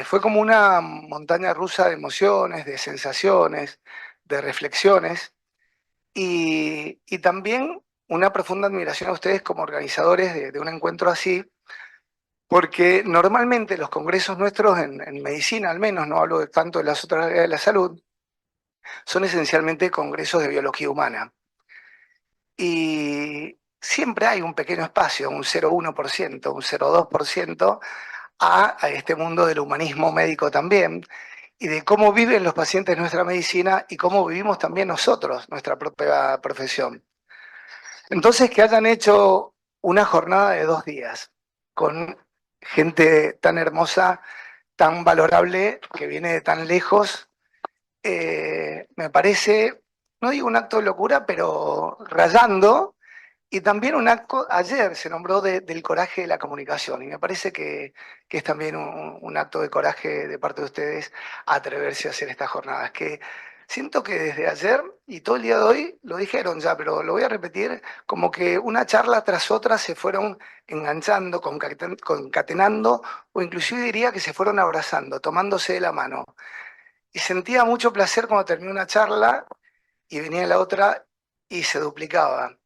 Fue como una montaña rusa de emociones, de sensaciones, de reflexiones y también una profunda admiración a ustedes como organizadores de un encuentro así, porque normalmente los congresos nuestros en medicina, al menos, no hablo tanto de las otras áreas de la salud, son esencialmente congresos de biología humana. Y siempre hay un pequeño espacio, un 0,1%, un 0,2% a este mundo del humanismo médico también, y de cómo viven los pacientes nuestra medicina y cómo vivimos también nosotros nuestra propia profesión. Entonces, que hayan hecho una jornada de 2 días con gente tan hermosa, tan valorable, que viene de tan lejos, me parece, no digo un acto de locura, pero rayando, y también un acto, ayer se nombró del coraje de la comunicación, y me parece que es también un acto de coraje de parte de ustedes atreverse a hacer estas jornadas, que siento que desde ayer y todo el día de hoy lo dijeron ya, pero lo voy a repetir, como que una charla tras otra se fueron enganchando, concatenando, o inclusive diría que se fueron abrazando, tomándose de la mano. Y sentía mucho placer cuando terminó una charla y venía la otra y se duplicaba.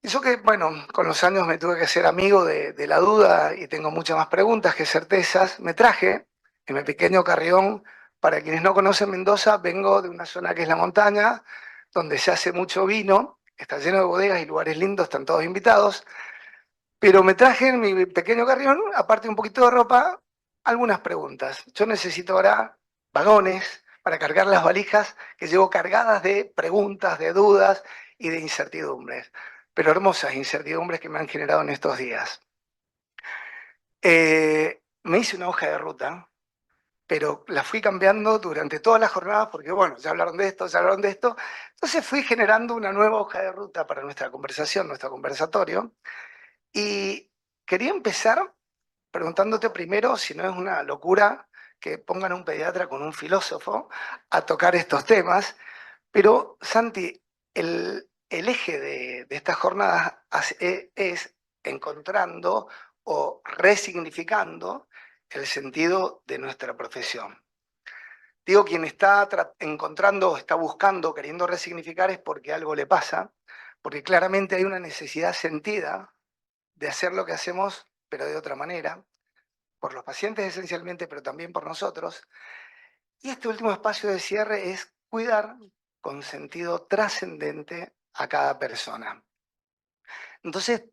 Eso que, bueno, con los años me tuve que hacer amigo de la duda y tengo muchas más preguntas que certezas. Me traje en mi pequeño carrión, para quienes no conocen Mendoza, vengo de una zona que es la montaña, donde se hace mucho vino, está lleno de bodegas y lugares lindos, están todos invitados, pero me traje en mi pequeño carrión, aparte de un poquito de ropa, algunas preguntas. Yo necesito ahora vagones para cargar las valijas que llevo cargadas de preguntas, de dudas y de incertidumbres, pero hermosas incertidumbres que me han generado en estos días. Me hice una hoja de ruta, pero la fui cambiando durante todas las jornadas porque, bueno, ya hablaron de esto, ya hablaron de esto. Entonces fui generando una nueva hoja de ruta para nuestra conversación, nuestro conversatorio. Y quería empezar preguntándote primero si no es una locura que pongan a un pediatra con un filósofo a tocar estos temas, pero Santi, el eje de estas jornadas es encontrando o resignificando el sentido de nuestra profesión. Digo, quien está encontrando, está buscando, queriendo resignificar es porque algo le pasa, porque claramente hay una necesidad sentida de hacer lo que hacemos, pero de otra manera, por los pacientes esencialmente, pero también por nosotros. Y este último espacio de cierre es cuidar con sentido trascendente a cada persona. Entonces,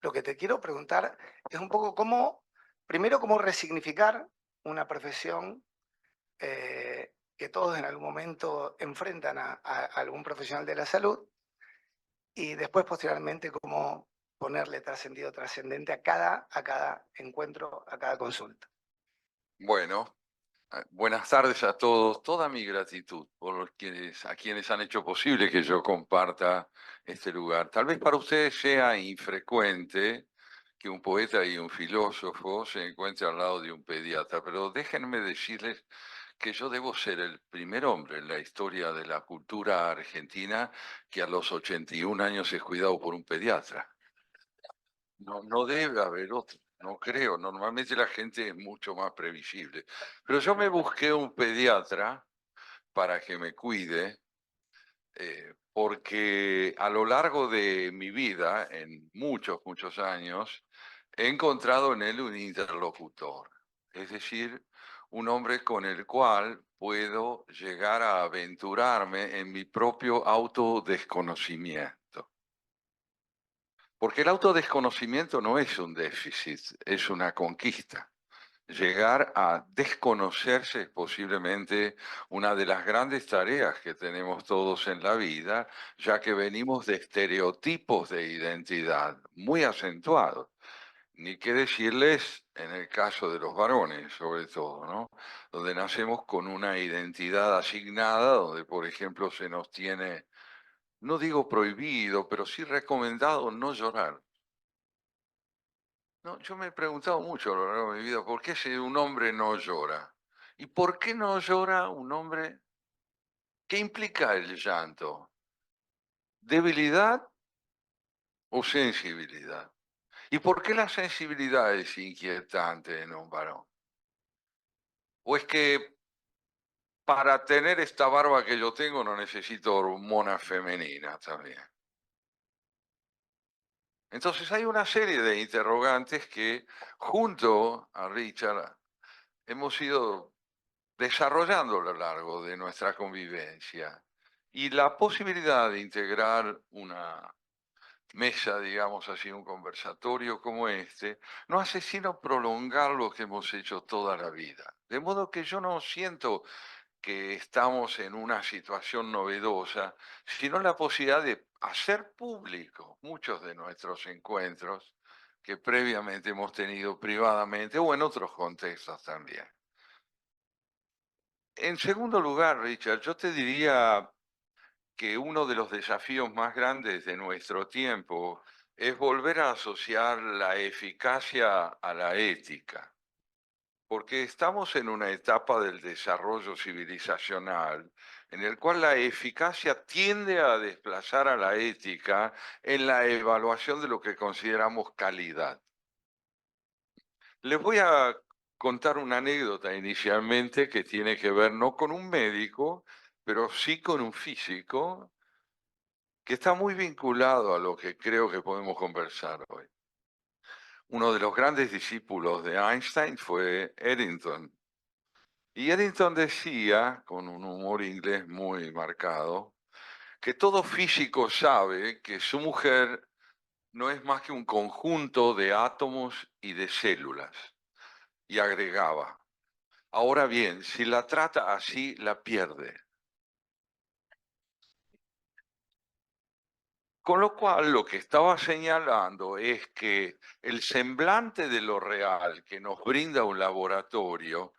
lo que te quiero preguntar es un poco cómo, primero, cómo resignificar una profesión que todos en algún momento enfrentan a algún profesional de la salud, y después, posteriormente, cómo ponerle sentido trascendente a cada encuentro, a cada consulta. Bueno, buenas tardes a todos. Toda mi gratitud por a quienes han hecho posible que yo comparta este lugar. Tal vez para ustedes sea infrecuente que un poeta y un filósofo se encuentren al lado de un pediatra, pero déjenme decirles que yo debo ser el primer hombre en la historia de la cultura argentina que a los 81 años es cuidado por un pediatra. No debe haber otro, no creo. Normalmente la gente es mucho más previsible. Pero yo me busqué un pediatra para que me cuide, porque a lo largo de mi vida, en muchos años, he encontrado en él un interlocutor. Es decir, un hombre con el cual puedo llegar a aventurarme en mi propio autodesconocimiento. Porque el autodesconocimiento no es un déficit, es una conquista. Llegar a desconocerse es posiblemente una de las grandes tareas que tenemos todos en la vida, ya que venimos de estereotipos de identidad muy acentuados. Ni qué decirles en el caso de los varones, sobre todo, ¿no? Donde nacemos con una identidad asignada, donde, por ejemplo, se nos tiene, no digo prohibido, pero sí recomendado no llorar. No, yo me he preguntado mucho a lo largo de mi vida, ¿por qué si un hombre no llora? ¿Y por qué no llora un hombre ¿Qué implica el llanto? ¿Debilidad o sensibilidad? ¿Y por qué la sensibilidad es inquietante en un varón? ¿O es que para tener esta barba que yo tengo no necesito hormonas femeninas también? Entonces hay una serie de interrogantes que junto a Richard hemos ido desarrollando a lo largo de nuestra convivencia. Y la posibilidad de integrar una mesa, digamos así, un conversatorio como este, no hace sino prolongar lo que hemos hecho toda la vida. De modo que yo no siento que estamos en una situación novedosa, sino la posibilidad de hacer público muchos de nuestros encuentros que previamente hemos tenido privadamente o en otros contextos también. En segundo lugar, Richard, yo te diría que uno de los desafíos más grandes de nuestro tiempo es volver a asociar la eficacia a la ética, porque estamos en una etapa del desarrollo civilizacional en el cual la eficacia tiende a desplazar a la ética en la evaluación de lo que consideramos calidad. Les voy a contar una anécdota inicialmente que tiene que ver no con un médico, pero sí con un físico que está muy vinculado a lo que creo que podemos conversar hoy. Uno de los grandes discípulos de Einstein fue Eddington. Y Eddington decía, con un humor inglés muy marcado, que todo físico sabe que su mujer no es más que un conjunto de átomos y de células. Y agregaba, ahora bien, si la trata así, la pierde. Con lo cual, lo que estaba señalando es que el semblante de lo real que nos brinda un laboratorio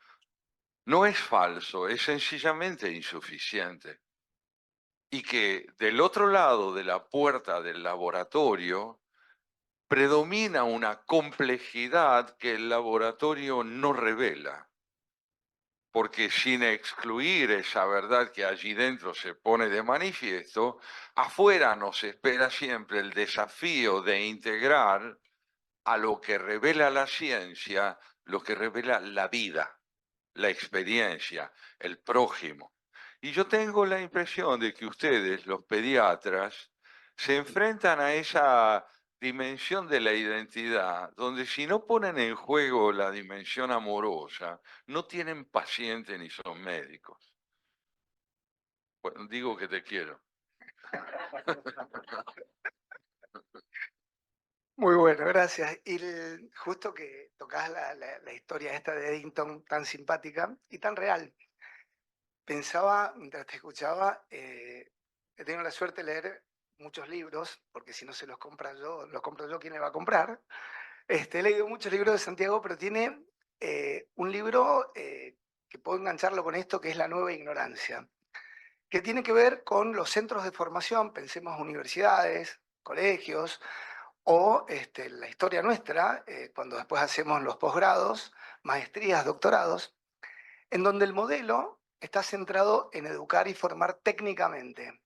no es falso, es sencillamente insuficiente. Y que del otro lado de la puerta del laboratorio predomina una complejidad que el laboratorio no revela. Porque sin excluir esa verdad que allí dentro se pone de manifiesto, afuera nos espera siempre el desafío de integrar a lo que revela la ciencia, lo que revela la vida, la experiencia, el prójimo. Y yo tengo la impresión de que ustedes, los pediatras, se enfrentan a esa dimensión de la identidad, donde si no ponen en juego la dimensión amorosa, no tienen paciente ni son médicos. Bueno, digo que te quiero. Muy bueno, gracias. Y justo que tocás la historia esta de Eddington tan simpática y tan real. Pensaba, mientras te escuchaba, he tenido la suerte de leer muchos libros, porque si no se los compro yo, ¿quién le va a comprar? He leído muchos libros de Santiago, pero tiene un libro que puedo engancharlo con esto, que es La Nueva Ignorancia, que tiene que ver con los centros de formación, pensemos universidades, colegios, o la historia nuestra, cuando después hacemos los posgrados, maestrías, doctorados, en donde el modelo está centrado en educar y formar técnicamente,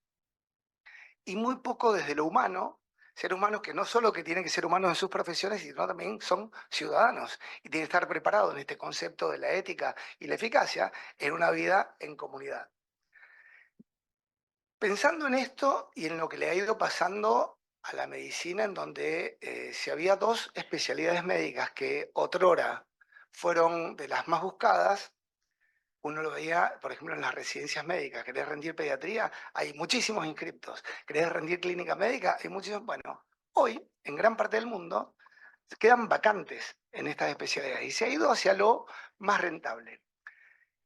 y muy poco desde lo humano, seres humanos que no solo que tienen que ser humanos en sus profesiones, sino también son ciudadanos, y tienen que estar preparados en este concepto de la ética y la eficacia en una vida en comunidad. Pensando en esto y en lo que le ha ido pasando a la medicina, en donde si había dos especialidades médicas que otrora fueron de las más buscadas, uno lo veía, por ejemplo, en las residencias médicas. ¿Querés rendir pediatría? Hay muchísimos inscriptos. ¿Querés rendir clínica médica? Hay muchísimos. Bueno, hoy, en gran parte del mundo, quedan vacantes en estas especialidades y se ha ido hacia lo más rentable.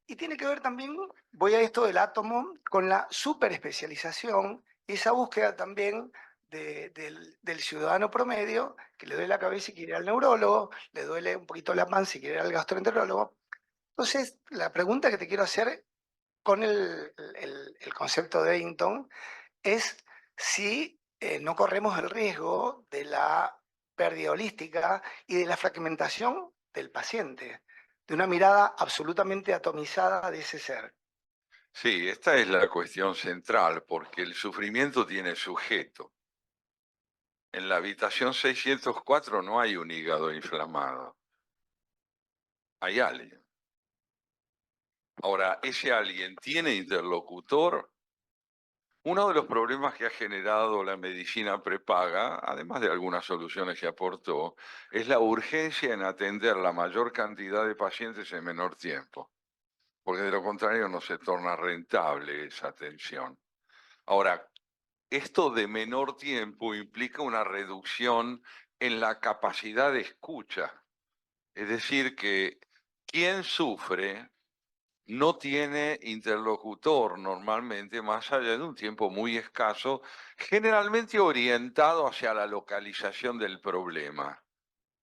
Y tiene que ver también, voy a esto del átomo, con la superespecialización y esa búsqueda también del ciudadano promedio, que le duele la cabeza y quiere ir al neurólogo, le duele un poquito la panza y quiere ir al gastroenterólogo. Entonces, la pregunta que te quiero hacer con el concepto de Eddington es si no corremos el riesgo de la pérdida holística y de la fragmentación del paciente, de una mirada absolutamente atomizada de ese ser. Sí, esta es la cuestión central, porque el sufrimiento tiene sujeto. En la habitación 604 no hay un hígado inflamado, hay alguien. Ahora, ¿ese alguien tiene interlocutor? Uno de los problemas que ha generado la medicina prepaga, además de algunas soluciones que aportó, es la urgencia en atender la mayor cantidad de pacientes en menor tiempo, porque de lo contrario no se torna rentable esa atención. Ahora, esto de menor tiempo implica una reducción en la capacidad de escucha. Es decir, que quien sufre no tiene interlocutor normalmente más allá de un tiempo muy escaso, generalmente orientado hacia la localización del problema.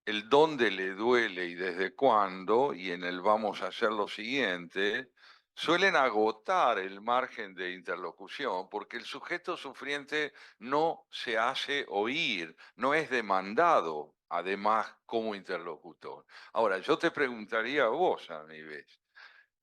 El dónde le duele y desde cuándo, y en el vamos a hacer lo siguiente, suelen agotar el margen de interlocución porque el sujeto sufriente no se hace oír, no es demandado, además, como interlocutor. Ahora, yo te preguntaría a vos, a mi vez,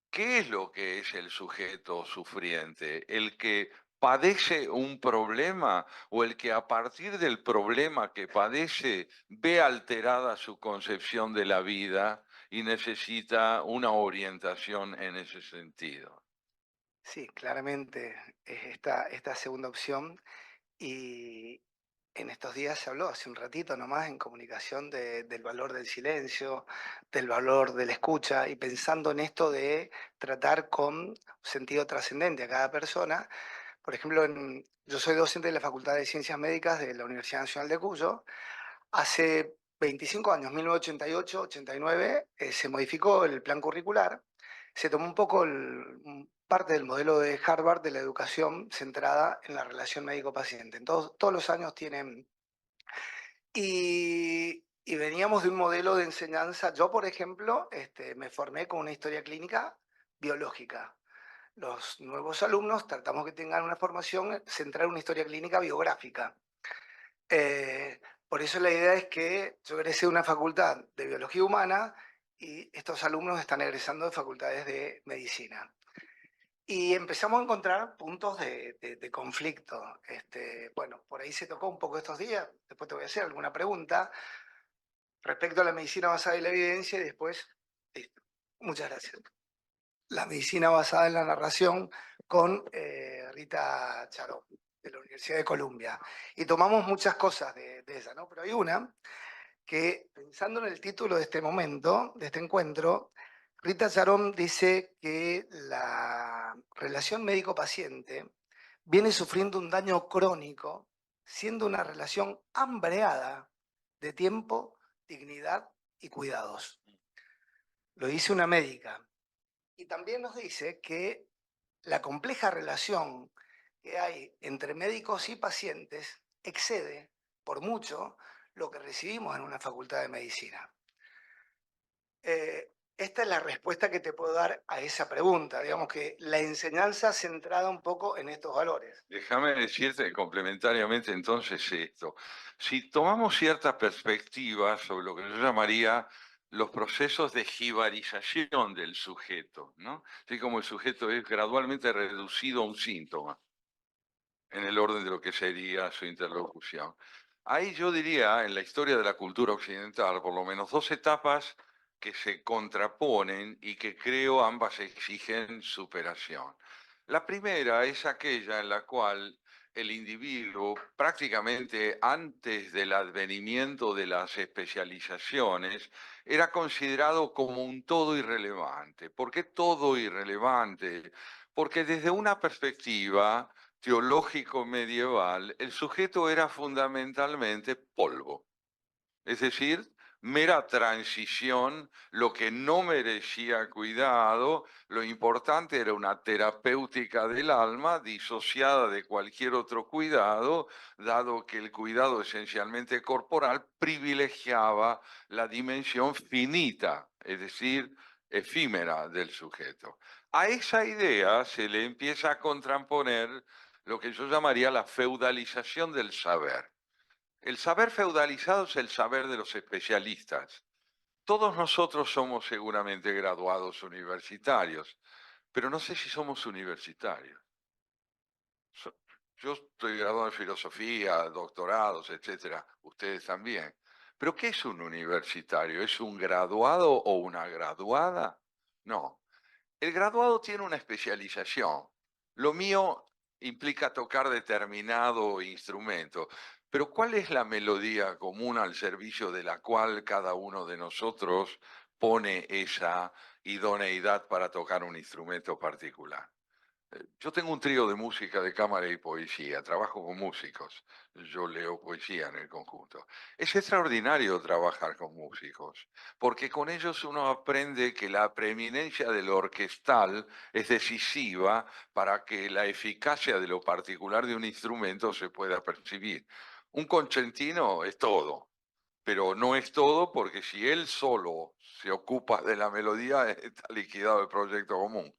¿qué es lo que es el sujeto sufriente? ¿El que padece un problema o el que a partir del problema que padece ve alterada su concepción de la vida y necesita una orientación en ese sentido? Sí, claramente es esta segunda opción. Y en estos días se habló, hace un ratito nomás, en comunicación del valor del silencio, del valor de la escucha, y pensando en esto de tratar con sentido trascendente a cada persona. Por ejemplo, yo soy docente de la Facultad de Ciencias Médicas de la Universidad Nacional de Cuyo. Hace 25 años, 1988-89, se modificó el plan curricular. Se tomó un poco parte del modelo de Harvard de la educación centrada en la relación médico-paciente. Todos los años tienen... Y veníamos de un modelo de enseñanza. Yo, por ejemplo, me formé con una historia clínica biológica. Los nuevos alumnos tratamos que tengan una formación centrada en una historia clínica biográfica. Por eso la idea es que yo egresé de una facultad de biología humana y estos alumnos están egresando de facultades de medicina. Y empezamos a encontrar puntos de conflicto. Bueno, por ahí se tocó un poco estos días, después te voy a hacer alguna pregunta respecto a la medicina basada en la evidencia y después, listo. Muchas gracias. La medicina basada en la narración con Rita Charó, de la Universidad de Columbia. Y tomamos muchas cosas de ella, ¿no? Pero hay una que, pensando en el título de este momento, de este encuentro, Rita Charón dice que la relación médico-paciente viene sufriendo un daño crónico, siendo una relación hambreada de tiempo, dignidad y cuidados. Lo dice una médica. Y también nos dice que la compleja relación que hay entre médicos y pacientes excede por mucho lo que recibimos en una facultad de medicina. Esta es la respuesta que te puedo dar a esa pregunta, digamos que la enseñanza centrada un poco en estos valores. Déjame decirte complementariamente entonces esto. Si tomamos cierta perspectiva sobre lo que yo llamaría los procesos de jibarización del sujeto, ¿no? Así como el sujeto es gradualmente reducido a un síntoma, en el orden de lo que sería su interlocución. Ahí yo diría, en la historia de la cultura occidental, por lo menos dos etapas que se contraponen y que creo ambas exigen superación. La primera es aquella en la cual el individuo, prácticamente antes del advenimiento de las especializaciones, era considerado como un todo irrelevante. ¿Por qué todo irrelevante? Porque desde una perspectiva teológico medieval, el sujeto era fundamentalmente polvo, es decir, mera transición, lo que no merecía cuidado, lo importante era una terapéutica del alma disociada de cualquier otro cuidado, dado que el cuidado esencialmente corporal privilegiaba la dimensión finita, es decir, efímera del sujeto. A esa idea se le empieza a contraponer lo que yo llamaría la feudalización del saber. El saber feudalizado es el saber de los especialistas. Todos nosotros somos seguramente graduados universitarios, pero no sé si somos universitarios. Yo estoy graduado en filosofía, doctorados, etcétera, ustedes también. ¿Pero qué es un universitario? ¿Es un graduado o una graduada? No. El graduado tiene una especialización. Lo mío implica tocar determinado instrumento. Pero ¿cuál es la melodía común al servicio de la cual cada uno de nosotros pone esa idoneidad para tocar un instrumento particular? Yo tengo un trío de música de cámara y poesía, trabajo con músicos, yo leo poesía en el conjunto. Es extraordinario trabajar con músicos, porque con ellos uno aprende que la preeminencia de lo orquestal es decisiva para que la eficacia de lo particular de un instrumento se pueda percibir. Un concertino es todo, pero no es todo porque si él solo se ocupa de la melodía, está liquidado el proyecto común.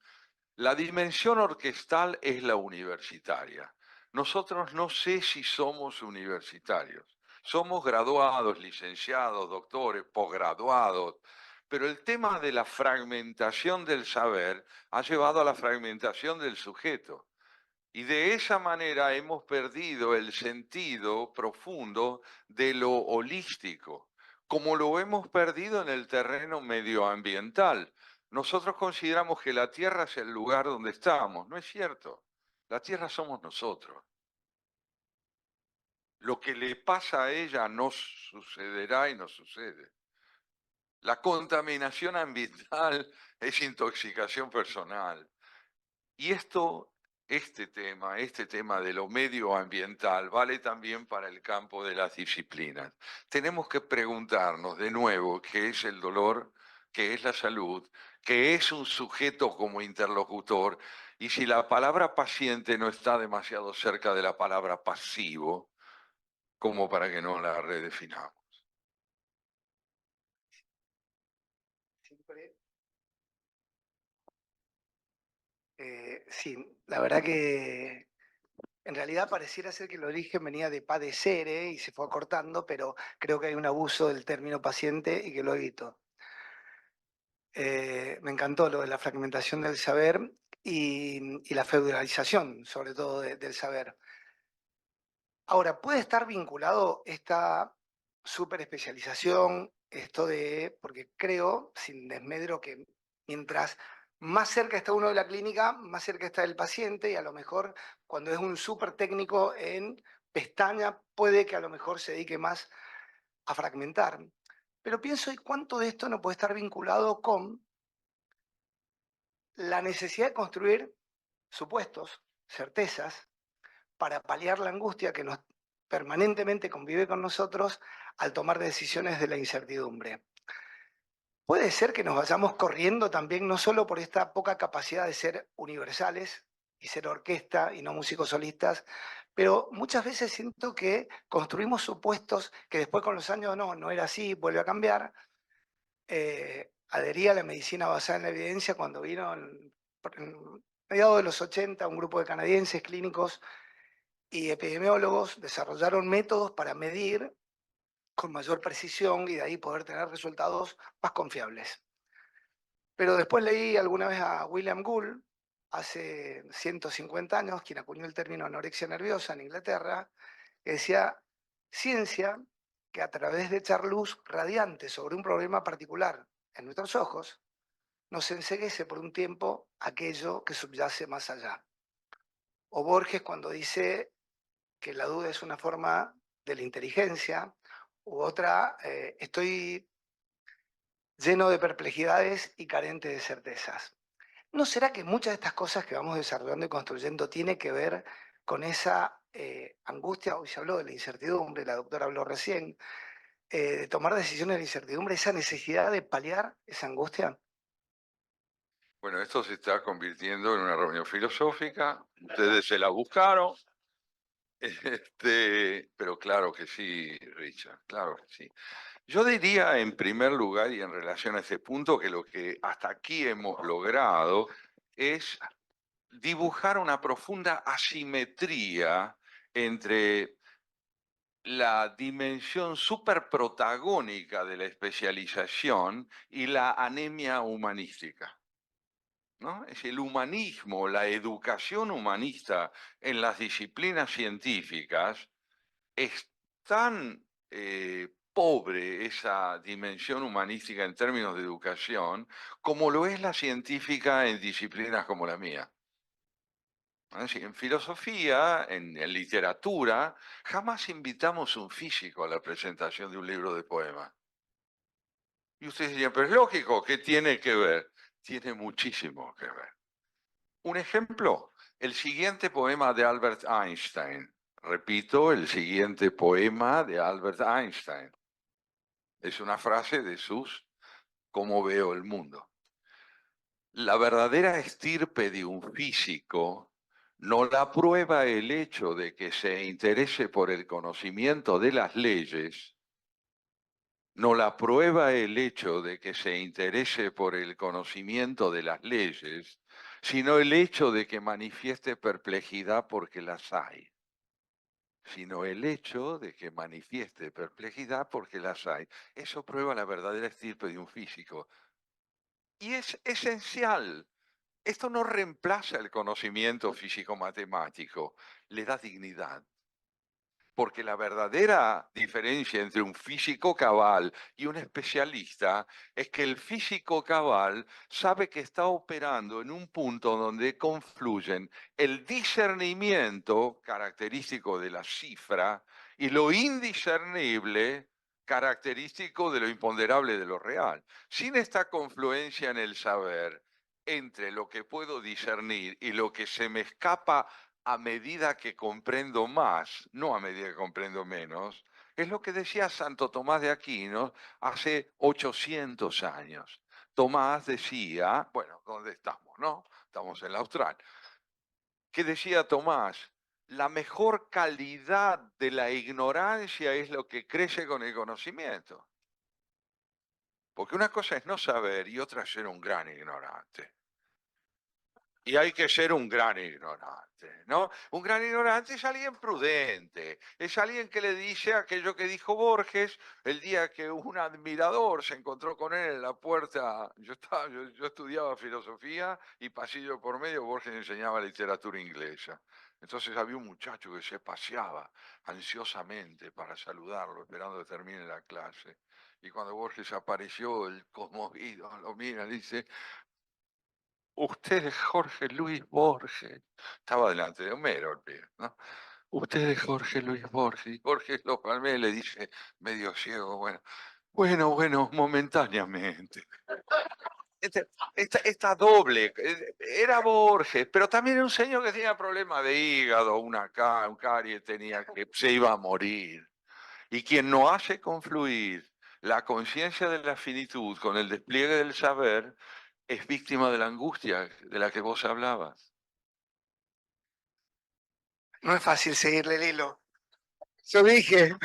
La dimensión orquestal es la universitaria. Nosotros no sé si somos universitarios. Somos graduados, licenciados, doctores, posgraduados, pero el tema de la fragmentación del saber ha llevado a la fragmentación del sujeto. Y de esa manera hemos perdido el sentido profundo de lo holístico, como lo hemos perdido en el terreno medioambiental. Nosotros consideramos que la Tierra es el lugar donde estamos. No es cierto. La Tierra somos nosotros. Lo que le pasa a ella nos sucederá y nos sucede. La contaminación ambiental es intoxicación personal. Y este tema de lo medioambiental vale también para el campo de las disciplinas. Tenemos que preguntarnos de nuevo qué es el dolor, qué es la salud, qué es un sujeto como interlocutor y si la palabra paciente no está demasiado cerca de la palabra pasivo, como para que no la redefinamos. Sí, la verdad que en realidad pareciera ser que el origen venía de padecer, y se fue acortando, pero creo que hay un abuso del término paciente y que lo evito. Me encantó lo de la fragmentación del saber y la feudalización, sobre todo, del saber. Ahora, ¿puede estar vinculado esta superespecialización, porque creo, sin desmedro, que mientras más cerca está uno de la clínica, más cerca está del paciente y a lo mejor cuando es un súper técnico en pestaña, puede que a lo mejor se dedique más a fragmentar. Pero pienso, ¿y cuánto de esto no puede estar vinculado con la necesidad de construir supuestos, certezas, para paliar la angustia que permanentemente convive con nosotros al tomar decisiones de la incertidumbre? Puede ser que nos vayamos corriendo también, no solo por esta poca capacidad de ser universales y ser orquesta y no músicos solistas, pero muchas veces siento que construimos supuestos que después con los años no era así, vuelve a cambiar. Adherí a la medicina basada en la evidencia cuando vino en mediados de los 80 un grupo de canadienses clínicos y epidemiólogos desarrollaron métodos para medir con mayor precisión y de ahí poder tener resultados más confiables. Pero después leí alguna vez a William Gould, hace 150 años, quien acuñó el término anorexia nerviosa en Inglaterra, que decía, ciencia que a través de echar luz radiante sobre un problema particular en nuestros ojos, nos enceguece por un tiempo aquello que subyace más allá. O Borges cuando dice que la duda es una forma de la inteligencia, u otra, estoy lleno de perplejidades y carente de certezas. ¿No será que muchas de estas cosas que vamos desarrollando y construyendo tiene que ver con esa angustia? Hoy se habló de la incertidumbre, la doctora habló recién, de tomar decisiones de la incertidumbre, esa necesidad de paliar esa angustia. Bueno, esto se está convirtiendo en una reunión filosófica, ustedes se la buscaron, pero claro que sí, Richard, claro que sí. Yo diría en primer lugar y en relación a ese punto que lo que hasta aquí hemos logrado es dibujar una profunda asimetría entre la dimensión superprotagónica de la especialización y la anemia humanística. ¿no? Es el humanismo, la educación humanista en las disciplinas científicas es tan pobre esa dimensión humanística en términos de educación como lo es la científica en disciplinas como la mía. En filosofía, en literatura, jamás invitamos un físico a la presentación de un libro de poemas. Y ustedes dirían, pero es lógico, ¿qué tiene que ver? Tiene muchísimo que ver. Un ejemplo, el siguiente poema de Albert Einstein. Repito, el siguiente poema de Albert Einstein. Es una frase de sus "Cómo veo el mundo". La verdadera estirpe de un físico no la prueba el hecho de que se interese por el conocimiento de las leyes, no la prueba el hecho de que se interese por el conocimiento de las leyes, sino el hecho de que manifieste perplejidad porque las hay. Sino el hecho de que manifieste perplejidad porque las hay. Eso prueba la verdadera estirpe de un físico. Y es esencial. Esto no reemplaza el conocimiento físico-matemático, le da dignidad. Porque la verdadera diferencia entre un físico cabal y un especialista es que el físico cabal sabe que está operando en un punto donde confluyen el discernimiento característico de la cifra y lo indiscernible característico de lo imponderable de lo real. Sin esta confluencia en el saber entre lo que puedo discernir y lo que se me escapa a medida que comprendo más, no a medida que comprendo menos, es lo que decía Santo Tomás de Aquino hace 800 años. Tomás decía, bueno, ¿dónde estamos? ¿No? Estamos en la Austral. ¿Qué decía Tomás? La mejor calidad de la ignorancia es lo que crece con el conocimiento. Porque una cosa es no saber y otra es ser un gran ignorante. Y hay que ser un gran ignorante, ¿no? Un gran ignorante es alguien prudente, es alguien que le dice aquello que dijo Borges el día que un admirador se encontró con él en la puerta. Yo estudiaba filosofía y pasillo por medio Borges enseñaba literatura inglesa. Entonces había un muchacho que se paseaba ansiosamente para saludarlo, esperando que termine la clase. Y cuando Borges apareció, el conmovido lo mira y dice: "Usted es Jorge Luis Borges". Estaba delante de Homero el pibe, ¿no? "Usted es Jorge Luis Borges". Y Borges lo palmea y le dice, medio ciego, bueno, momentáneamente. Esta doble, era Borges, pero también era un señor que tenía problemas de hígado, un caries, que se iba a morir. Y quien no hace confluir la conciencia de la finitud con el despliegue del saber es víctima de la angustia de la que vos hablabas. No es fácil seguirle el hilo. Yo dije,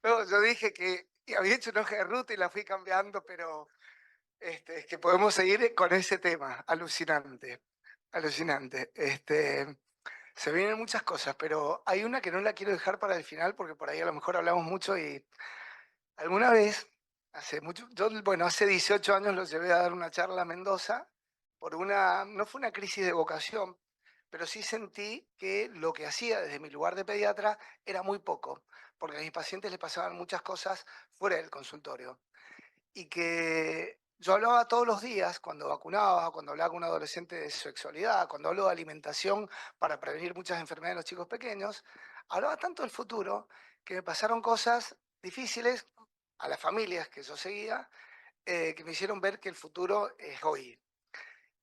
no, yo dije que había hecho una hoja de ruta y la fui cambiando, pero es que podemos seguir con ese tema. Alucinante, alucinante. Se vienen muchas cosas, pero hay una que no la quiero dejar para el final porque por ahí a lo mejor hablamos mucho y alguna vez, hace mucho, hace 18 años lo llevé a dar una charla a Mendoza por no fue una crisis de vocación, pero sí sentí que lo que hacía desde mi lugar de pediatra era muy poco, porque a mis pacientes les pasaban muchas cosas fuera del consultorio. Y que yo hablaba todos los días, cuando vacunaba, cuando hablaba con un adolescente de sexualidad, cuando hablo de alimentación para prevenir muchas enfermedades en los chicos pequeños, hablaba tanto del futuro que me pasaron cosas difíciles a las familias que yo seguía, que me hicieron ver que el futuro es hoy.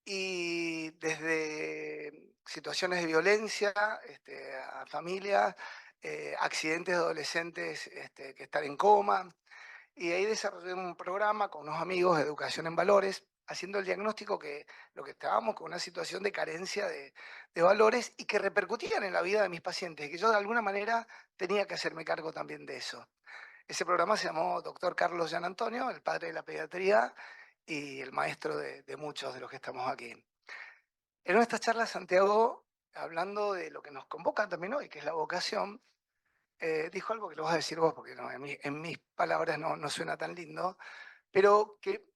Y desde situaciones de violencia a familias, accidentes de adolescentes que están en coma. Y ahí desarrollé un programa con unos amigos de educación en valores, haciendo el diagnóstico que lo que estábamos con una situación de carencia de valores y que repercutían en la vida de mis pacientes, que yo de alguna manera tenía que hacerme cargo también de eso. Ese programa se llamó Dr. Carlos Gian Antonio, el padre de la pediatría y el maestro de muchos de los que estamos aquí. En nuestras charlas, Santiago, hablando de lo que nos convoca también hoy, que es la vocación, dijo algo que lo vas a decir vos, porque no, en mis palabras no suena tan lindo, pero que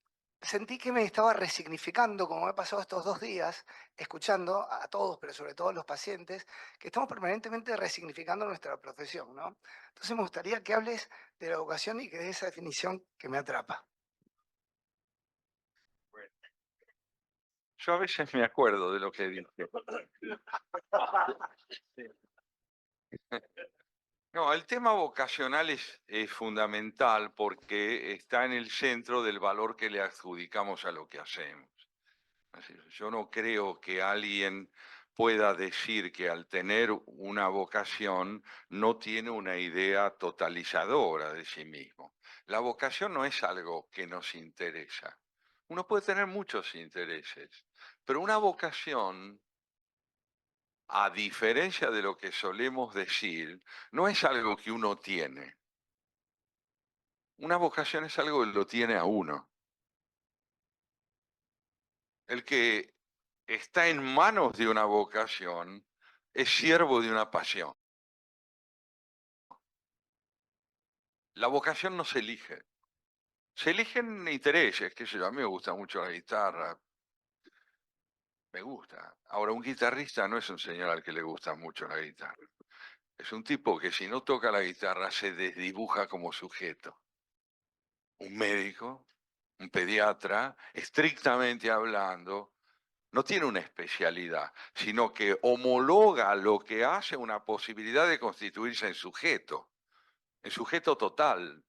sentí que me estaba resignificando, como me ha pasado estos 2 días, escuchando a todos, pero sobre todo a los pacientes, que estamos permanentemente resignificando nuestra profesión, ¿no? Entonces me gustaría que hables de la vocación y que des esa definición que me atrapa. Yo a veces me acuerdo de lo que dije. No, el tema vocacional es fundamental porque está en el centro del valor que le adjudicamos a lo que hacemos. Es decir, yo no creo que alguien pueda decir que al tener una vocación no tiene una idea totalizadora de sí mismo. La vocación no es algo que nos interesa. Uno puede tener muchos intereses, pero una vocación, a diferencia de lo que solemos decir, no es algo que uno tiene. Una vocación es algo que lo tiene a uno. El que está en manos de una vocación es siervo de una pasión. La vocación no se elige. Se eligen intereses, qué sé yo, a mí me gusta mucho la guitarra, me gusta. Ahora, un guitarrista no es un señor al que le gusta mucho la guitarra. Es un tipo que si no toca la guitarra se desdibuja como sujeto. Un médico, un pediatra, estrictamente hablando, no tiene una especialidad, sino que homologa lo que hace una posibilidad de constituirse en sujeto total.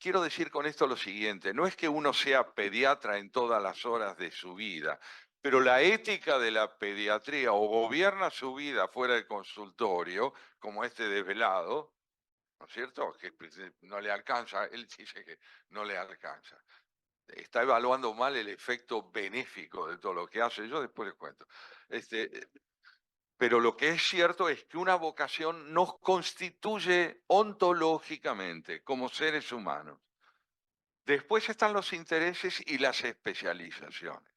Quiero decir con esto lo siguiente, no es que uno sea pediatra en todas las horas de su vida, pero la ética de la pediatría o gobierna su vida fuera del consultorio, como este desvelado, ¿no es cierto? Que no le alcanza, él dice que no le alcanza. Está evaluando mal el efecto benéfico de todo lo que hace, yo después les cuento. Pero lo que es cierto es que una vocación nos constituye ontológicamente como seres humanos. Después están los intereses y las especializaciones.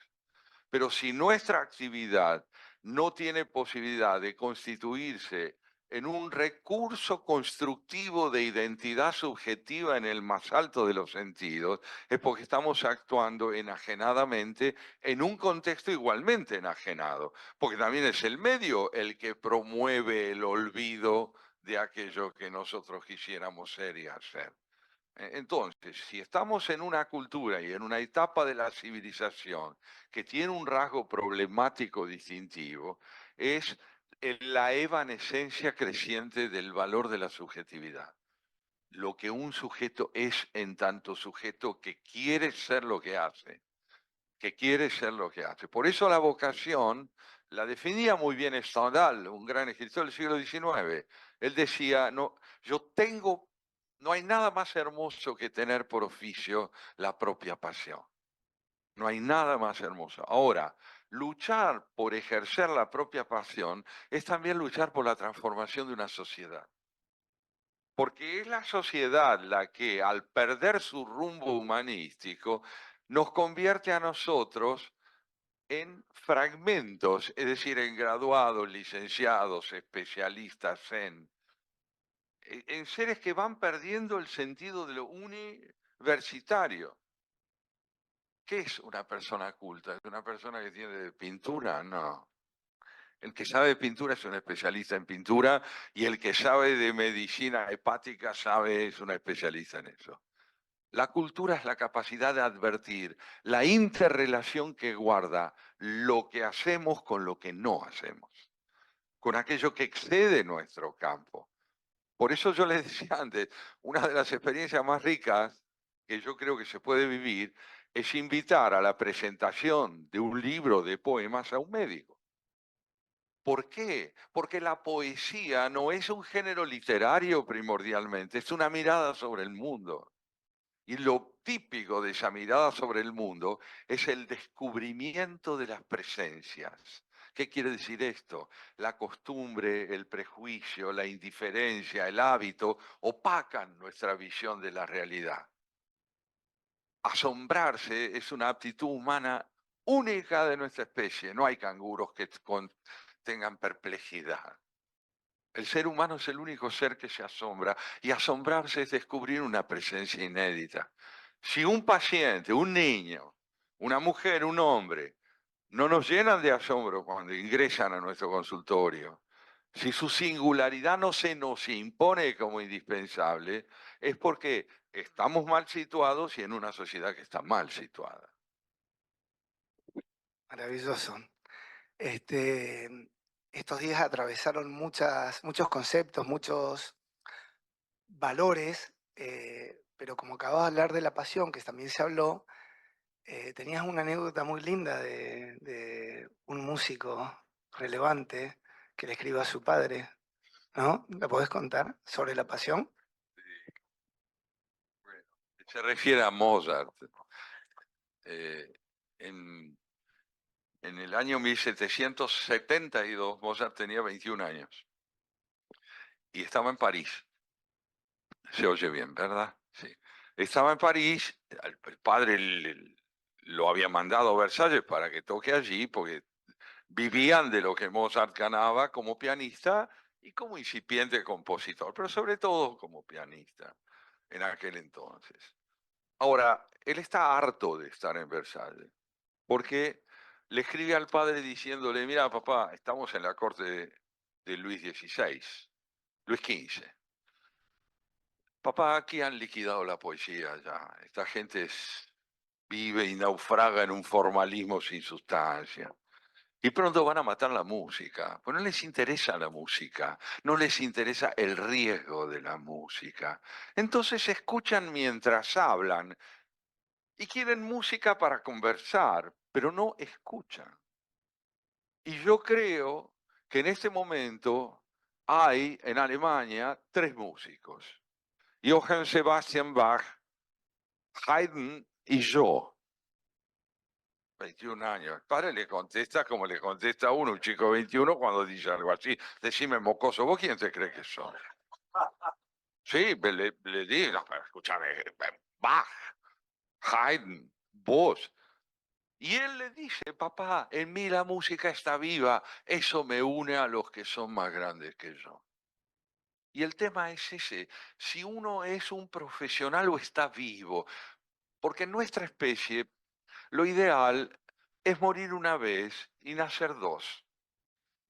Pero si nuestra actividad no tiene posibilidad de constituirse en un recurso constructivo de identidad subjetiva en el más alto de los sentidos, es porque estamos actuando enajenadamente en un contexto igualmente enajenado, porque también es el medio el que promueve el olvido de aquello que nosotros quisiéramos ser y hacer. Entonces, si estamos en una cultura y en una etapa de la civilización que tiene un rasgo problemático distintivo, es la evanescencia creciente del valor de la subjetividad. Lo que un sujeto es en tanto sujeto que quiere ser lo que hace, que quiere ser lo que hace. Por eso la vocación la definía muy bien Stendhal, un gran escritor del siglo XIX. Él decía, no, no hay nada más hermoso que tener por oficio la propia pasión. No hay nada más hermoso. Ahora, luchar por ejercer la propia pasión es también luchar por la transformación de una sociedad. Porque es la sociedad la que, al perder su rumbo humanístico, nos convierte a nosotros en fragmentos, es decir, en graduados, licenciados, especialistas en seres que van perdiendo el sentido de lo universitario. ¿Qué es una persona culta? ¿Es una persona que tiene pintura? No. El que sabe de pintura es un especialista en pintura y el que sabe de medicina hepática es un especialista en eso. La cultura es la capacidad de advertir la interrelación que guarda lo que hacemos con lo que no hacemos, con aquello que excede nuestro campo. Por eso yo les decía antes, una de las experiencias más ricas que yo creo que se puede vivir es invitar a la presentación de un libro de poemas a un médico. ¿Por qué? Porque la poesía no es un género literario primordialmente, es una mirada sobre el mundo. Y lo típico de esa mirada sobre el mundo es el descubrimiento de las presencias. ¿Qué quiere decir esto? La costumbre, el prejuicio, la indiferencia, el hábito opacan nuestra visión de la realidad. Asombrarse es una aptitud humana única de nuestra especie. No hay canguros que tengan perplejidad. El ser humano es el único ser que se asombra y asombrarse es descubrir una presencia inédita. Si un paciente, un niño, una mujer, un hombre, no nos llenan de asombro cuando ingresan a nuestro consultorio, si su singularidad no se nos impone como indispensable, es porque estamos mal situados y en una sociedad que está mal situada. Maravilloso. Estos días atravesaron muchos conceptos, muchos valores, pero como acabas de hablar de la pasión, que también se habló, tenías una anécdota muy linda de un músico relevante que le escribió a su padre, ¿no? ¿La podés contar sobre la pasión? Bueno, se refiere a Mozart. En el año 1772, Mozart tenía 21 años y estaba en París. Se oye bien, ¿verdad? Sí. Estaba en París, el padre lo había mandado a Versalles para que toque allí, porque vivían de lo que Mozart ganaba como pianista y como incipiente compositor, pero sobre todo como pianista en aquel entonces. Ahora, él está harto de estar en Versalles, porque le escribe al padre diciéndole, mira papá, estamos en la corte de Luis XVI, Luis XV. Papá, aquí han liquidado la poesía ya. Esta gente vive y naufraga en un formalismo sin sustancia. Y pronto van a matar la música. Pues no les interesa la música, no les interesa el riesgo de la música. Entonces escuchan mientras hablan y quieren música para conversar, pero no escuchan. Y yo creo que en este momento hay en Alemania 3 músicos. Johann Sebastian Bach, Haydn y yo. 21 años. El padre le contesta como le contesta a uno, un chico de 21, cuando dice algo así. Decime, mocoso, ¿vos quién te crees que sos? Sí, le digo, no, pero escúchame, Bach, Haydn, vos. Y él le dice, papá, en mí la música está viva, eso me une a los que son más grandes que yo. Y el tema es ese, si uno es un profesional o está vivo, porque en nuestra especie lo ideal es morir una vez y nacer 2.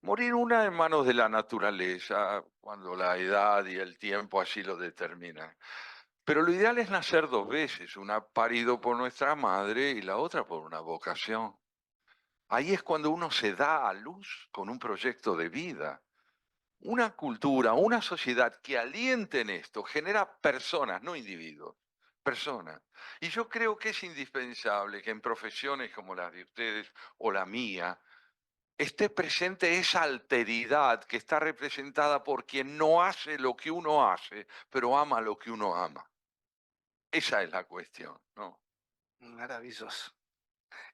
Morir una en manos de la naturaleza, cuando la edad y el tiempo así lo determinan. Pero lo ideal es nacer 2 veces, una parido por nuestra madre y la otra por una vocación. Ahí es cuando uno se da a luz con un proyecto de vida. Una cultura, una sociedad que aliente en esto genera personas, no individuos, personas. Y yo creo que es indispensable que en profesiones como las de ustedes o la mía esté presente esa alteridad que está representada por quien no hace lo que uno hace, pero ama lo que uno ama. Esa es la cuestión, ¿no? Maravilloso.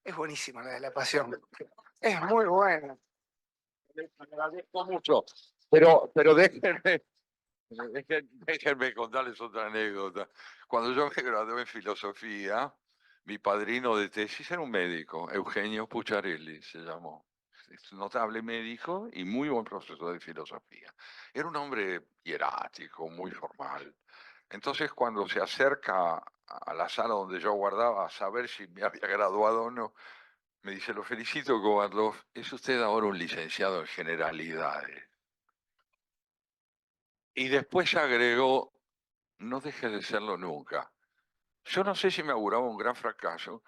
Es buenísima la de la pasión. Es muy buena. Les agradezco mucho, pero déjenme contarles otra anécdota. Cuando yo me gradué en filosofía, mi padrino de tesis era un médico, Eugenio Pucciarelli se llamó. Es un notable médico y muy buen profesor de filosofía. Era un hombre hierático, muy formal. Entonces, cuando se acerca a la sala donde yo guardaba a saber si me había graduado o no, me dice, lo felicito, Kovatlov, es usted ahora un licenciado en generalidades. Y después agregó, no deje de serlo nunca. Yo no sé si me auguraba un gran fracaso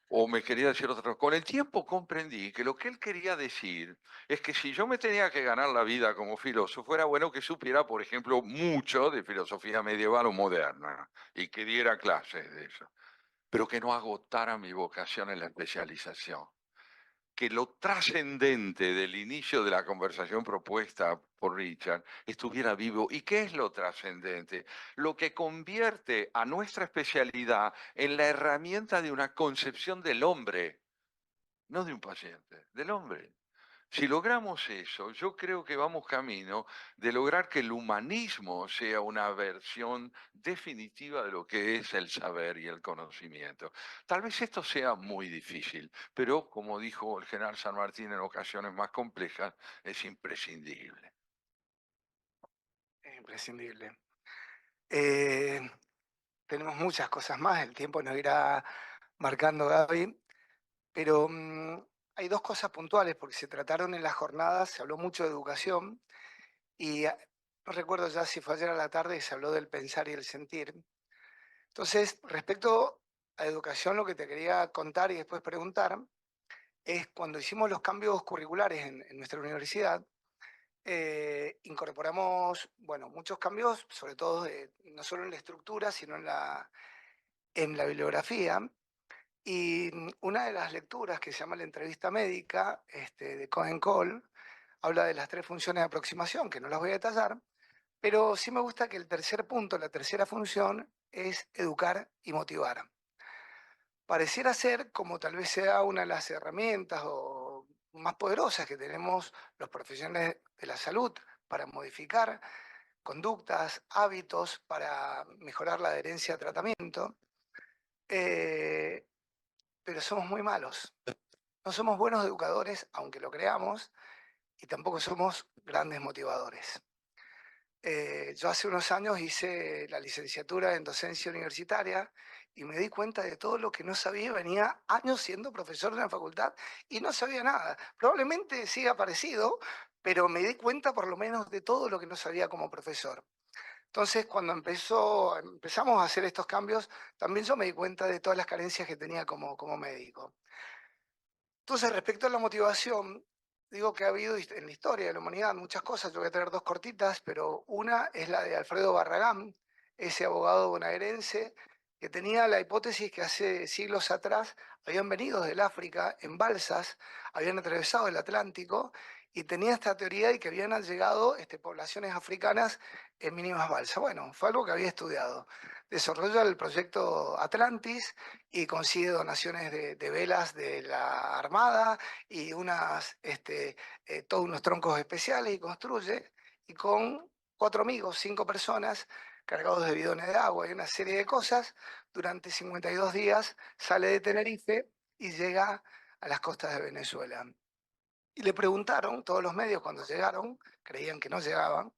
o me quería decir otra cosa. Con el tiempo comprendí que lo que él quería decir es que si yo me tenía que ganar la vida como filósofo, era bueno que supiera, por ejemplo, mucho de filosofía medieval o moderna y que diera clases de eso, pero que no agotara mi vocación en la especialización. Que lo trascendente del inicio de la conversación propuesta por Richard estuviera vivo. ¿Y qué es lo trascendente? Lo que convierte a nuestra especialidad en la herramienta de una concepción del hombre, no de un paciente, del hombre. Si logramos eso, yo creo que vamos camino de lograr que el humanismo sea una versión definitiva de lo que es el saber y el conocimiento. Tal vez esto sea muy difícil, pero como dijo el general San Martín en ocasiones más complejas, es imprescindible. Es imprescindible. Tenemos tenemos muchas cosas más, el tiempo nos irá marcando, Gaby, pero hay dos cosas puntuales, porque se trataron en las jornadas, se habló mucho de educación, y no recuerdo ya si fue ayer a la tarde, se habló del pensar y el sentir. Entonces, respecto a educación, lo que te quería contar y después preguntar, es cuando hicimos los cambios curriculares en nuestra universidad, incorporamos, bueno, muchos cambios, sobre todo no solo en la estructura, sino en la bibliografía. Y una de las lecturas que se llama la entrevista médica de Cohen Cole habla de las 3 funciones de aproximación, que no las voy a detallar, pero sí me gusta que el tercer punto, la tercera función, es educar y motivar. Pareciera ser como tal vez sea una de las herramientas o más poderosas que tenemos los profesionales de la salud para modificar conductas, hábitos, para mejorar la adherencia a tratamiento, pero somos muy malos. No somos buenos educadores, aunque lo creamos, y tampoco somos grandes motivadores. Yo hace unos años hice la licenciatura en docencia universitaria y me di cuenta de todo lo que no sabía. Venía años siendo profesor de una facultad y no sabía nada. Probablemente siga parecido, pero me di cuenta por lo menos de todo lo que no sabía como profesor. Entonces, cuando empezamos a hacer estos cambios, también yo me di cuenta de todas las carencias que tenía como médico. Entonces, respecto a la motivación, digo que ha habido en la historia de la humanidad muchas cosas. Yo voy a traer 2 cortitas, pero una es la de Alfredo Barragán, ese abogado bonaerense que tenía la hipótesis que hace siglos atrás habían venido del África en balsas, habían atravesado el Atlántico y tenía esta teoría de que habían llegado poblaciones africanas en mínimas balsas. Bueno, fue algo que había estudiado. Desarrolla el proyecto Atlantis y consigue donaciones de velas de la Armada y todos unos troncos especiales y construye, y con 4 amigos, 5 personas, cargados de bidones de agua y una serie de cosas, durante 52 días sale de Tenerife y llega a las costas de Venezuela. Y le preguntaron, todos los medios cuando llegaron, creían que no llegaban,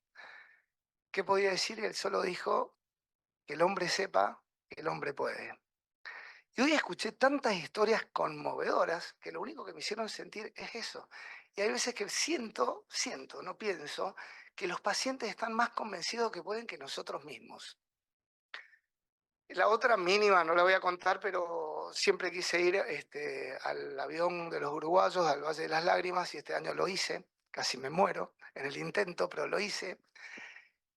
¿qué podía decir? Y él solo dijo, que el hombre sepa que el hombre puede. Y hoy escuché tantas historias conmovedoras que lo único que me hicieron sentir es eso. Y hay veces que siento, no pienso, que los pacientes están más convencidos que pueden que nosotros mismos. La otra mínima, no la voy a contar, pero siempre quise ir al avión de los uruguayos, al Valle de las Lágrimas, y este año lo hice. Casi me muero en el intento, pero lo hice.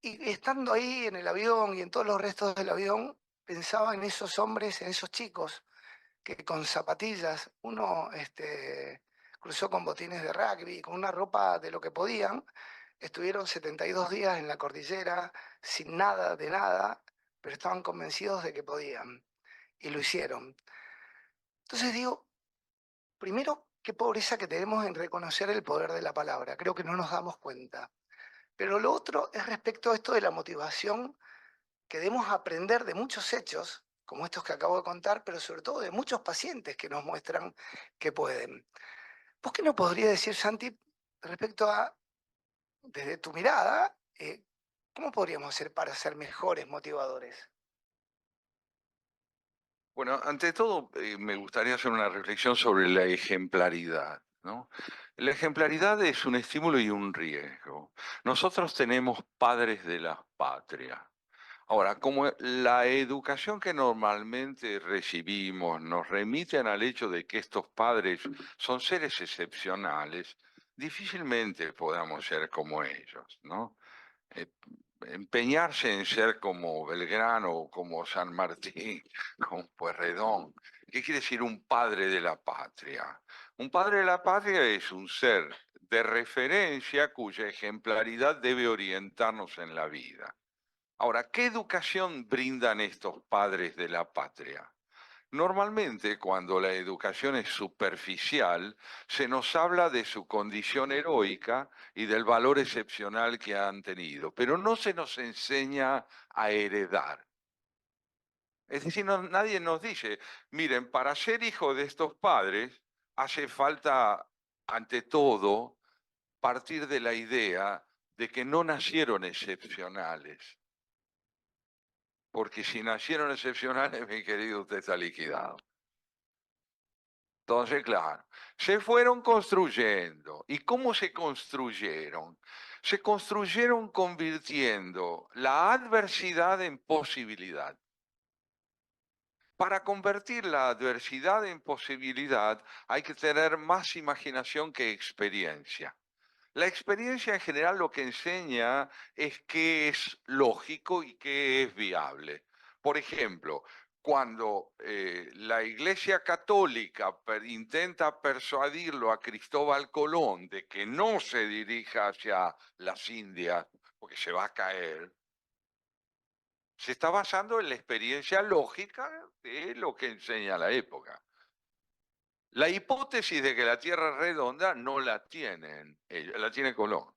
Y estando ahí en el avión y en todos los restos del avión, pensaba en esos hombres, en esos chicos, que con zapatillas, uno cruzó con botines de rugby, con una ropa de lo que podían, estuvieron 72 días en la cordillera, sin nada de nada, pero estaban convencidos de que podían, y lo hicieron. Entonces digo, primero, qué pobreza que tenemos en reconocer el poder de la palabra, creo que no nos damos cuenta. Pero lo otro es respecto a esto de la motivación, que debemos aprender de muchos hechos, como estos que acabo de contar, pero sobre todo de muchos pacientes que nos muestran que pueden. ¿Vos qué nos podrías decir, Santi, respecto a, desde tu mirada, cómo podríamos hacer para ser mejores motivadores? Bueno, ante todo, me gustaría hacer una reflexión sobre la ejemplaridad, ¿no? La ejemplaridad es un estímulo y un riesgo. Nosotros tenemos padres de la patria. Ahora, como la educación que normalmente recibimos nos remiten al hecho de que estos padres son seres excepcionales, difícilmente podamos ser como ellos, ¿no? Empeñarse en ser como Belgrano o como San Martín, como Pueyrredón. ¿Qué quiere decir un padre de la patria? Un padre de la patria es un ser de referencia cuya ejemplaridad debe orientarnos en la vida. Ahora, ¿qué educación brindan estos padres de la patria? Normalmente, cuando la educación es superficial, se nos habla de su condición heroica y del valor excepcional que han tenido, pero no se nos enseña a heredar. Es decir, nadie nos dice, miren, para ser hijo de estos padres hace falta, ante todo, partir de la idea de que no nacieron excepcionales. porque si nacieron excepcionales, mi querido, usted está liquidado. Entonces, claro, se fueron construyendo. ¿Y cómo se construyeron? Se construyeron convirtiendo la adversidad en posibilidad. Para convertir la adversidad en posibilidad hay que tener más imaginación que experiencia. La experiencia en general lo que enseña es qué es lógico y qué es viable. Por ejemplo, cuando la Iglesia Católica intenta persuadirlo a Cristóbal Colón de que no se dirija hacia las Indias porque se va a caer, se está basando en la experiencia lógica de lo que enseña la época. La hipótesis de que la Tierra es redonda no la tienen ellos, la tiene Colón.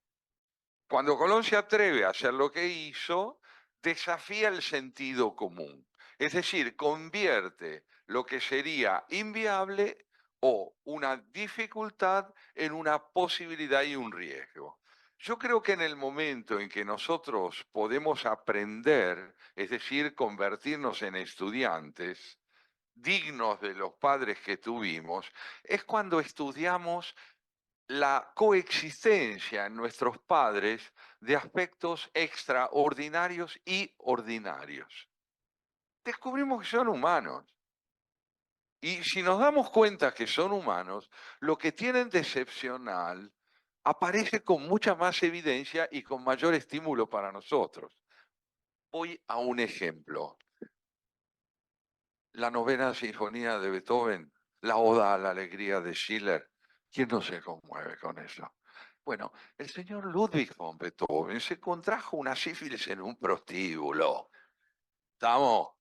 Cuando Colón se atreve a hacer lo que hizo, desafía el sentido común. Es decir, convierte lo que sería inviable o una dificultad en una posibilidad y un riesgo. Yo creo que en el momento en que nosotros podemos aprender, es decir, convertirnos en estudiantes dignos de los padres que tuvimos, es cuando estudiamos la coexistencia en nuestros padres de aspectos extraordinarios y ordinarios. Descubrimos que son humanos. Y si nos damos cuenta que son humanos, lo que tienen de excepcional aparece con mucha más evidencia y con mayor estímulo para nosotros. Voy a un ejemplo. La novena sinfonía de Beethoven, la Oda a la Alegría de Schiller. ¿Quién no se conmueve con eso? Bueno, el señor Ludwig von Beethoven se contrajo una sífilis en un prostíbulo.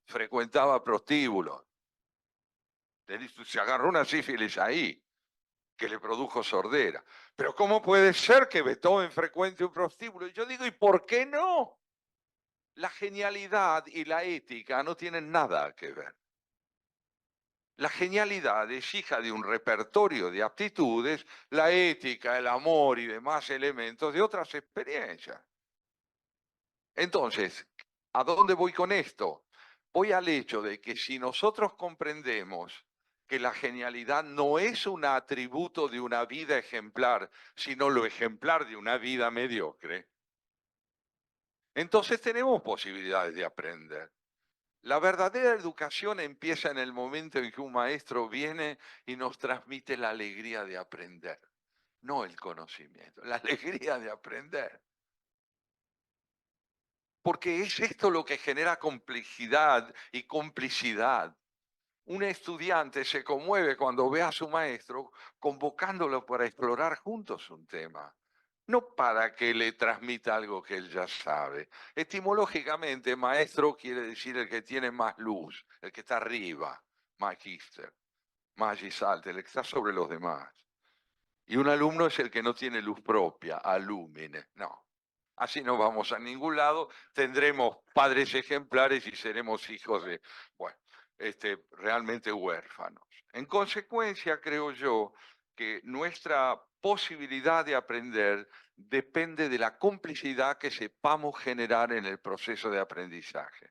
Frecuentaba prostíbulos. Se agarró una sífilis ahí, que le produjo sordera. Pero ¿cómo puede ser que Beethoven frecuente un prostíbulo? Y yo digo, ¿y por qué no? La genialidad y la ética no tienen nada que ver. La genialidad es hija de un repertorio de aptitudes, la ética, el amor y demás elementos de otras experiencias. Entonces, ¿a dónde voy con esto? Voy al hecho de que si nosotros comprendemos que la genialidad no es un atributo de una vida ejemplar, sino lo ejemplar de una vida mediocre, entonces tenemos posibilidades de aprender. La verdadera educación empieza en el momento en que un maestro viene y nos transmite la alegría de aprender, no el conocimiento, la alegría de aprender. Porque es esto lo que genera complejidad y complicidad. Un estudiante se conmueve cuando ve a su maestro convocándolo para explorar juntos un tema, no para que le transmita algo que él ya sabe. Etimológicamente, maestro quiere decir el que tiene más luz, el que está arriba, magister, magisalte, el que está sobre los demás. Y un alumno es el que no tiene luz propia, alumine, no. Así no vamos a ningún lado, tendremos padres ejemplares y seremos hijos de, bueno, realmente huérfanos. En consecuencia, creo yo que nuestra posibilidad de aprender depende de la complicidad que sepamos generar en el proceso de aprendizaje.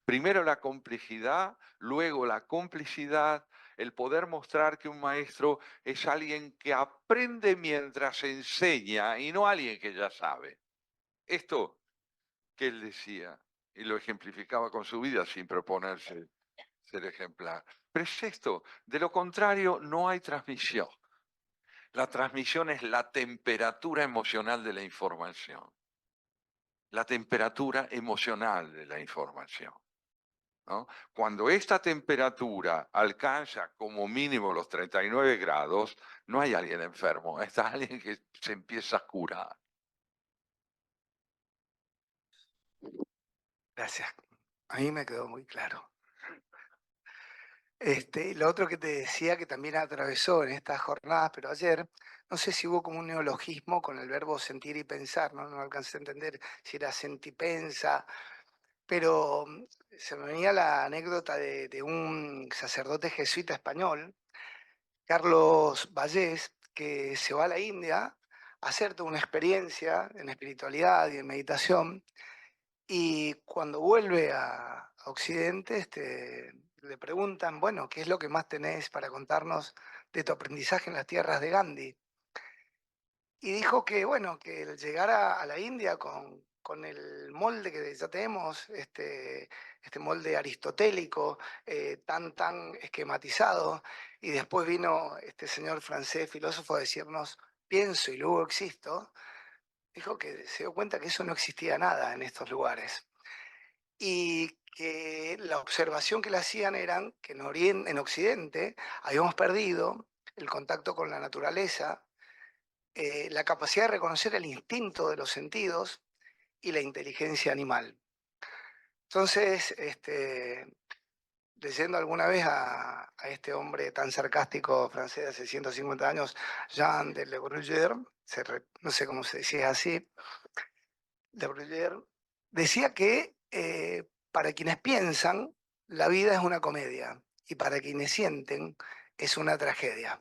Primero la complejidad, luego la complicidad, el poder mostrar que un maestro es alguien que aprende mientras enseña y no alguien que ya sabe. Esto que él decía, y lo ejemplificaba con su vida sin proponerse ser ejemplar. Pero es esto, de lo contrario no hay transmisión. La transmisión es la temperatura emocional de la información. La temperatura emocional de la información, ¿no? Cuando esta temperatura alcanza como mínimo los 39 grados, no hay alguien enfermo, está alguien que se empieza a curar. Gracias. A mí me quedó muy claro. Lo otro que te decía que también atravesó en estas jornadas, pero ayer, no sé si hubo como un neologismo con el verbo sentir y pensar, ¿no? No alcancé a entender si era sentipensa, pero se me venía la anécdota de un sacerdote jesuita español, Carlos Vallés, que se va a la India a hacer toda una experiencia en espiritualidad y en meditación, y cuando vuelve a a Occidente, le preguntan, bueno, ¿qué es lo que más tenés para contarnos de tu aprendizaje en las tierras de Gandhi? Y dijo que, bueno, que el llegar a la India con el molde que ya tenemos, este molde aristotélico, tan esquematizado, y después vino este señor francés, filósofo, a decirnos, pienso y luego existo, dijo que se dio cuenta que eso no existía nada en estos lugares. Y que la observación que le hacían eran que en Occidente habíamos perdido el contacto con la naturaleza, la capacidad de reconocer el instinto de los sentidos y la inteligencia animal. Entonces, leyendo alguna vez a este hombre tan sarcástico francés de hace 150 años, Jean de Le Bruyère, no sé cómo se decía así, Le Bruyère, decía que para quienes piensan, la vida es una comedia y para quienes sienten, es una tragedia.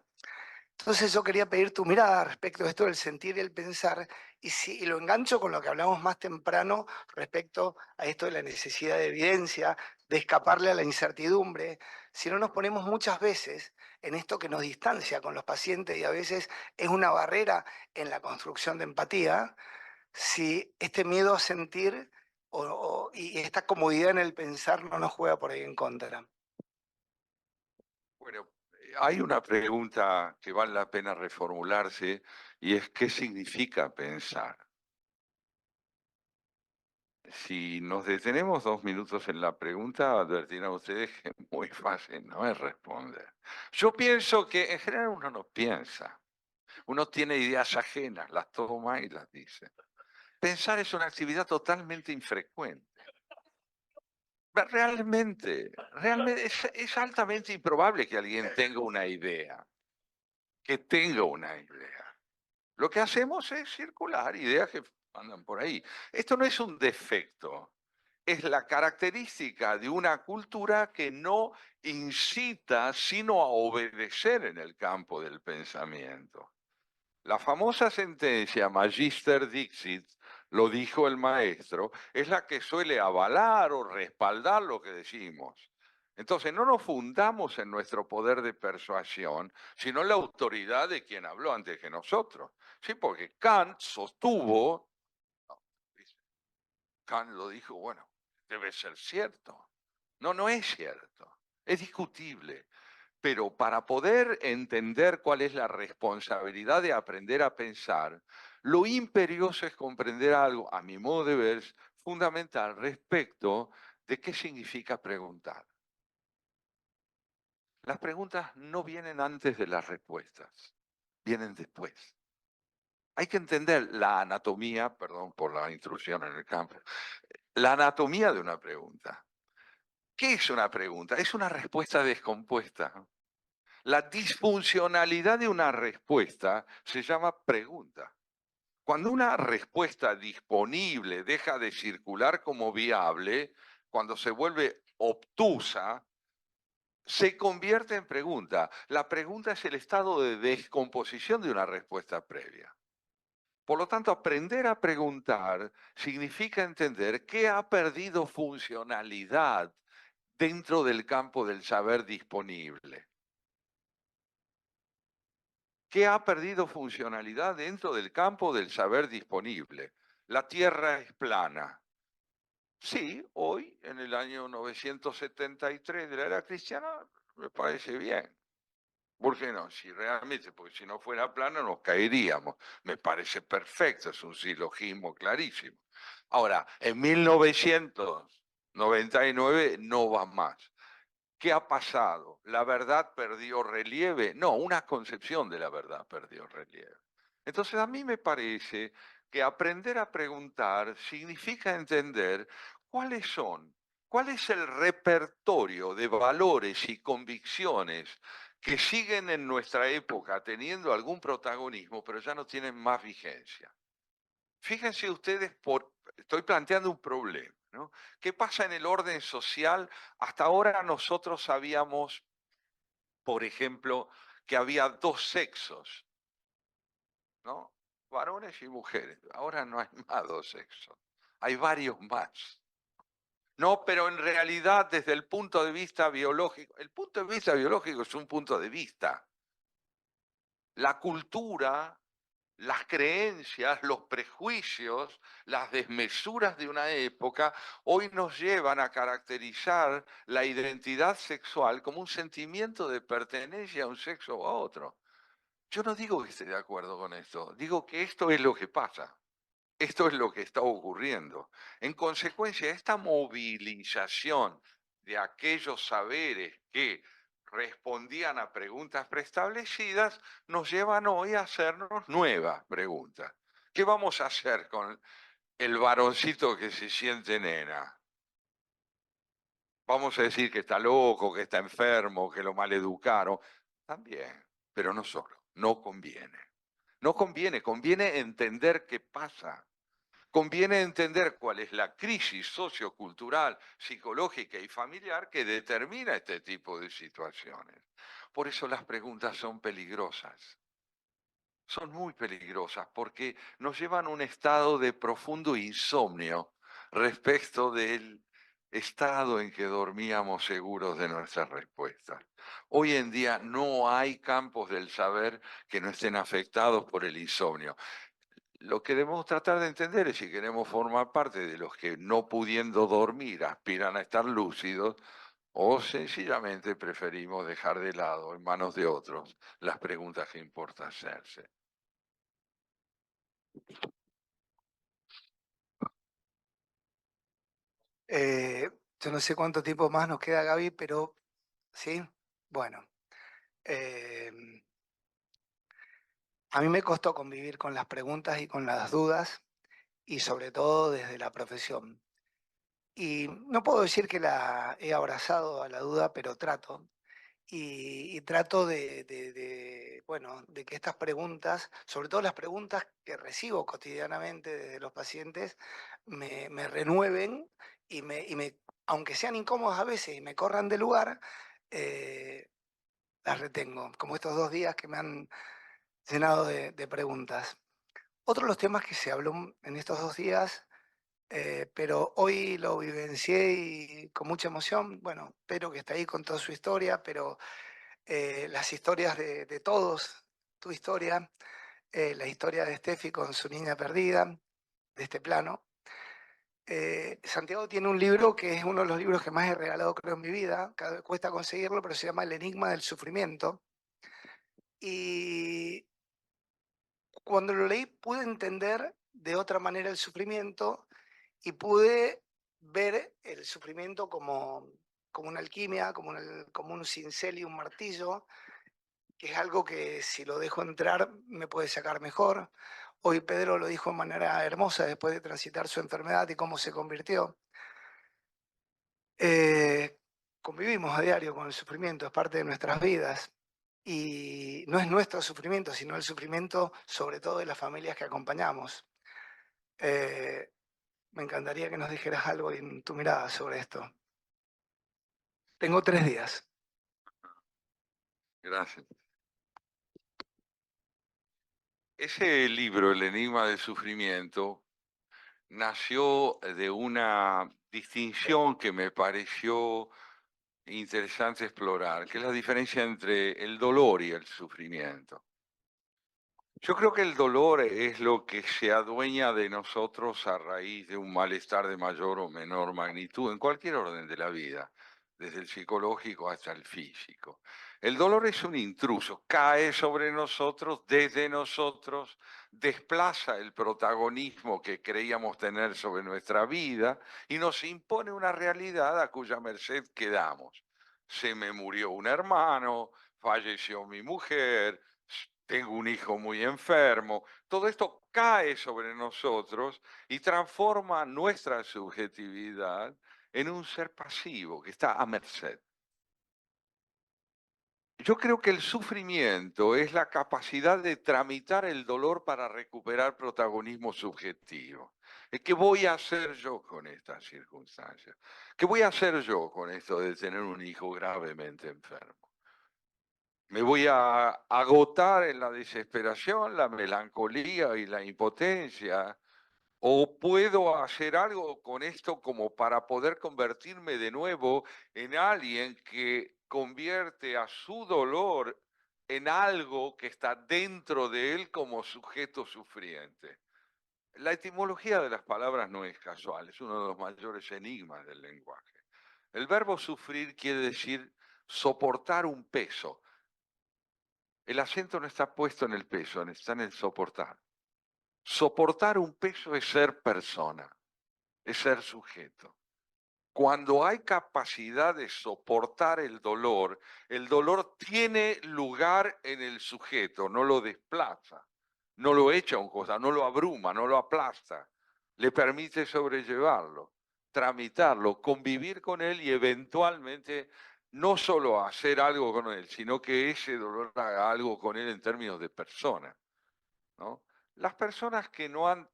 Entonces yo quería pedir tu mirada respecto a esto del sentir y el pensar, y lo engancho con lo que hablamos más temprano respecto a esto de la necesidad de evidencia, de escaparle a la incertidumbre. Si no nos ponemos muchas veces en esto que nos distancia con los pacientes y a veces es una barrera en la construcción de empatía, si este miedo a sentir y esta comodidad en el pensar no nos juega por ahí en contra. Bueno, hay una pregunta que vale la pena reformularse y es ¿qué significa pensar? Si nos detenemos 2 minutos en la pregunta, advertirán ustedes que es muy fácil no es responder. Yo pienso que en general uno no piensa. Uno tiene ideas ajenas, las toma y las dice. Pensar es una actividad totalmente infrecuente. Realmente es altamente improbable que alguien tenga una idea. Que tenga una idea. Lo que hacemos es circular ideas que andan por ahí. Esto no es un defecto. Es la característica de una cultura que no incita sino a obedecer en el campo del pensamiento. La famosa sentencia Magister Dixit, lo dijo el maestro, es la que suele avalar o respaldar lo que decimos. Entonces no nos fundamos en nuestro poder de persuasión, sino en la autoridad de quien habló antes que nosotros. Sí, porque Kant sostuvo, Kant lo dijo, bueno, debe ser cierto. No, no es cierto. Es discutible. Pero para poder entender cuál es la responsabilidad de aprender a pensar, lo imperioso es comprender algo, a mi modo de ver, fundamental respecto de qué significa preguntar. Las preguntas no vienen antes de las respuestas, vienen después. Hay que entender la anatomía, perdón por la intrusión en el campo, la anatomía de una pregunta. ¿Qué es una pregunta? Es una respuesta descompuesta. La disfuncionalidad de una respuesta se llama pregunta. Cuando una respuesta disponible deja de circular como viable, cuando se vuelve obtusa, se convierte en pregunta. La pregunta es el estado de descomposición de una respuesta previa. Por lo tanto, aprender a preguntar significa entender qué ha perdido funcionalidad dentro del campo del saber disponible. ¿Qué ha perdido funcionalidad dentro del campo del saber disponible? La Tierra es plana. Sí, hoy, en el año 973 de la era cristiana, me parece bien. ¿Por qué no? Si realmente, porque si no fuera plana nos caeríamos. Me parece perfecto, es un silogismo clarísimo. Ahora, en 1999 no va más. ¿Qué ha pasado? ¿La verdad perdió relieve? No, una concepción de la verdad perdió relieve. Entonces a mí me parece que aprender a preguntar significa entender cuál es el repertorio de valores y convicciones que siguen en nuestra época teniendo algún protagonismo, pero ya no tienen más vigencia. Fíjense ustedes, estoy planteando un problema, ¿no? ¿Qué pasa en el orden social? Hasta ahora nosotros sabíamos, por ejemplo, que había 2 sexos, ¿no? Varones y mujeres. Ahora no hay más 2 sexos, hay varios más. No, pero en realidad desde el punto de vista biológico, el punto de vista biológico es un punto de vista. La cultura, las creencias, los prejuicios, las desmesuras de una época, hoy nos llevan a caracterizar la identidad sexual como un sentimiento de pertenencia a un sexo o a otro. Yo no digo que esté de acuerdo con esto, digo que esto es lo que pasa. Esto es lo que está ocurriendo. En consecuencia, esta movilización de aquellos saberes que respondían a preguntas preestablecidas nos llevan hoy a hacernos nuevas preguntas. ¿Qué vamos a hacer con el varoncito que se siente nena? Vamos a decir que está loco, que está enfermo, que lo maleducaron. También, pero no solo, no conviene. No conviene, conviene entender qué pasa. Conviene entender cuál es la crisis sociocultural, psicológica y familiar que determina este tipo de situaciones. Por eso las preguntas son peligrosas. Son muy peligrosas porque nos llevan a un estado de profundo insomnio respecto del estado en que dormíamos seguros de nuestras respuestas. Hoy en día no hay campos del saber que no estén afectados por el insomnio. Lo que debemos tratar de entender es si queremos formar parte de los que no pudiendo dormir aspiran a estar lúcidos o sencillamente preferimos dejar de lado en manos de otros las preguntas que importa hacerse. Yo no sé cuánto tiempo más nos queda, Gaby, pero sí, bueno. A mí me costó convivir con las preguntas y con las dudas, y sobre todo desde la profesión. Y no puedo decir que la he abrazado a la duda, pero trato. Y trato bueno, de que estas preguntas, sobre todo las preguntas que recibo cotidianamente desde los pacientes, me renueven aunque sean incómodas a veces y me corran de lugar, las retengo, como estos 2 días que me han llenado de preguntas. Otro de los temas que se habló en estos 2 días, pero hoy lo vivencié y con mucha emoción. Bueno, Pedro que está ahí con toda su historia, pero las historias de todos, tu historia, la historia de Steffi con su niña perdida, de este plano. Santiago tiene un libro que es uno de los libros que más he regalado creo en mi vida, cada vez cuesta conseguirlo, pero se llama El enigma del sufrimiento. Y cuando lo leí pude entender de otra manera el sufrimiento y pude ver el sufrimiento como una alquimia, como un cincel y un martillo, que es algo que si lo dejo entrar me puede sacar mejor. Hoy Pedro lo dijo de manera hermosa después de transitar su enfermedad y cómo se convirtió. Convivimos a diario con el sufrimiento, es parte de nuestras vidas. Y no es nuestro sufrimiento, sino el sufrimiento sobre todo de las familias que acompañamos. Me encantaría que nos dijeras algo en tu mirada sobre esto. Tengo 3 días. Gracias. Ese libro, El enigma del sufrimiento, nació de una distinción que me pareció interesante explorar, que es la diferencia entre el dolor y el sufrimiento. Yo creo que el dolor es lo que se adueña de nosotros a raíz de un malestar de mayor o menor magnitud en cualquier orden de la vida, desde el psicológico hasta el físico. El dolor es un intruso, cae sobre nosotros, desde nosotros, desplaza el protagonismo que creíamos tener sobre nuestra vida y nos impone una realidad a cuya merced quedamos. Se me murió un hermano, falleció mi mujer, tengo un hijo muy enfermo. Todo esto cae sobre nosotros y transforma nuestra subjetividad en un ser pasivo que está a merced. Yo creo que el sufrimiento es la capacidad de tramitar el dolor para recuperar protagonismo subjetivo. ¿Qué voy a hacer yo con estas circunstancias? ¿Qué voy a hacer yo con esto de tener un hijo gravemente enfermo? Me voy a agotar en la desesperación, la melancolía y la impotencia, ¿O puedo hacer algo con esto como para poder convertirme de nuevo en alguien que convierte a su dolor en algo que está dentro de él como sujeto sufriente? La etimología de las palabras no es casual, es uno de los mayores enigmas del lenguaje. El verbo sufrir quiere decir soportar un peso. El acento no está puesto en el peso, está en el soportar. Soportar un peso es ser persona, es ser sujeto. Cuando hay capacidad de soportar el dolor tiene lugar en el sujeto, no lo desplaza, no lo echa un cosa, no lo abruma, no lo aplasta, le permite sobrellevarlo, tramitarlo, convivir con él y eventualmente no solo hacer algo con él, sino que ese dolor haga algo con él en términos de persona, ¿no? Las personas que no han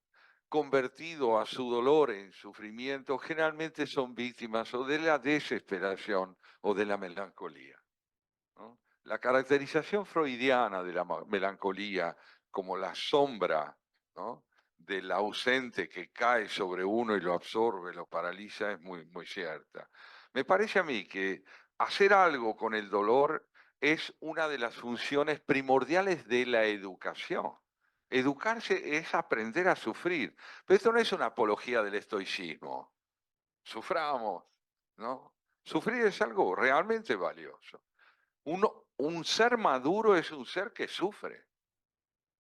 convertido a su dolor en sufrimiento generalmente son víctimas o de la desesperación o de la melancolía, ¿no? La caracterización freudiana de la melancolía como la sombra, ¿no?, del ausente que cae sobre uno y lo absorbe, lo paraliza, es muy, muy cierta. Me parece a mí que hacer algo con el dolor es una de las funciones primordiales de la educación. Educarse es aprender a sufrir. Pero esto no es una apología del estoicismo. Suframos, ¿no? Sufrir es algo realmente valioso. Un ser maduro es un ser que sufre.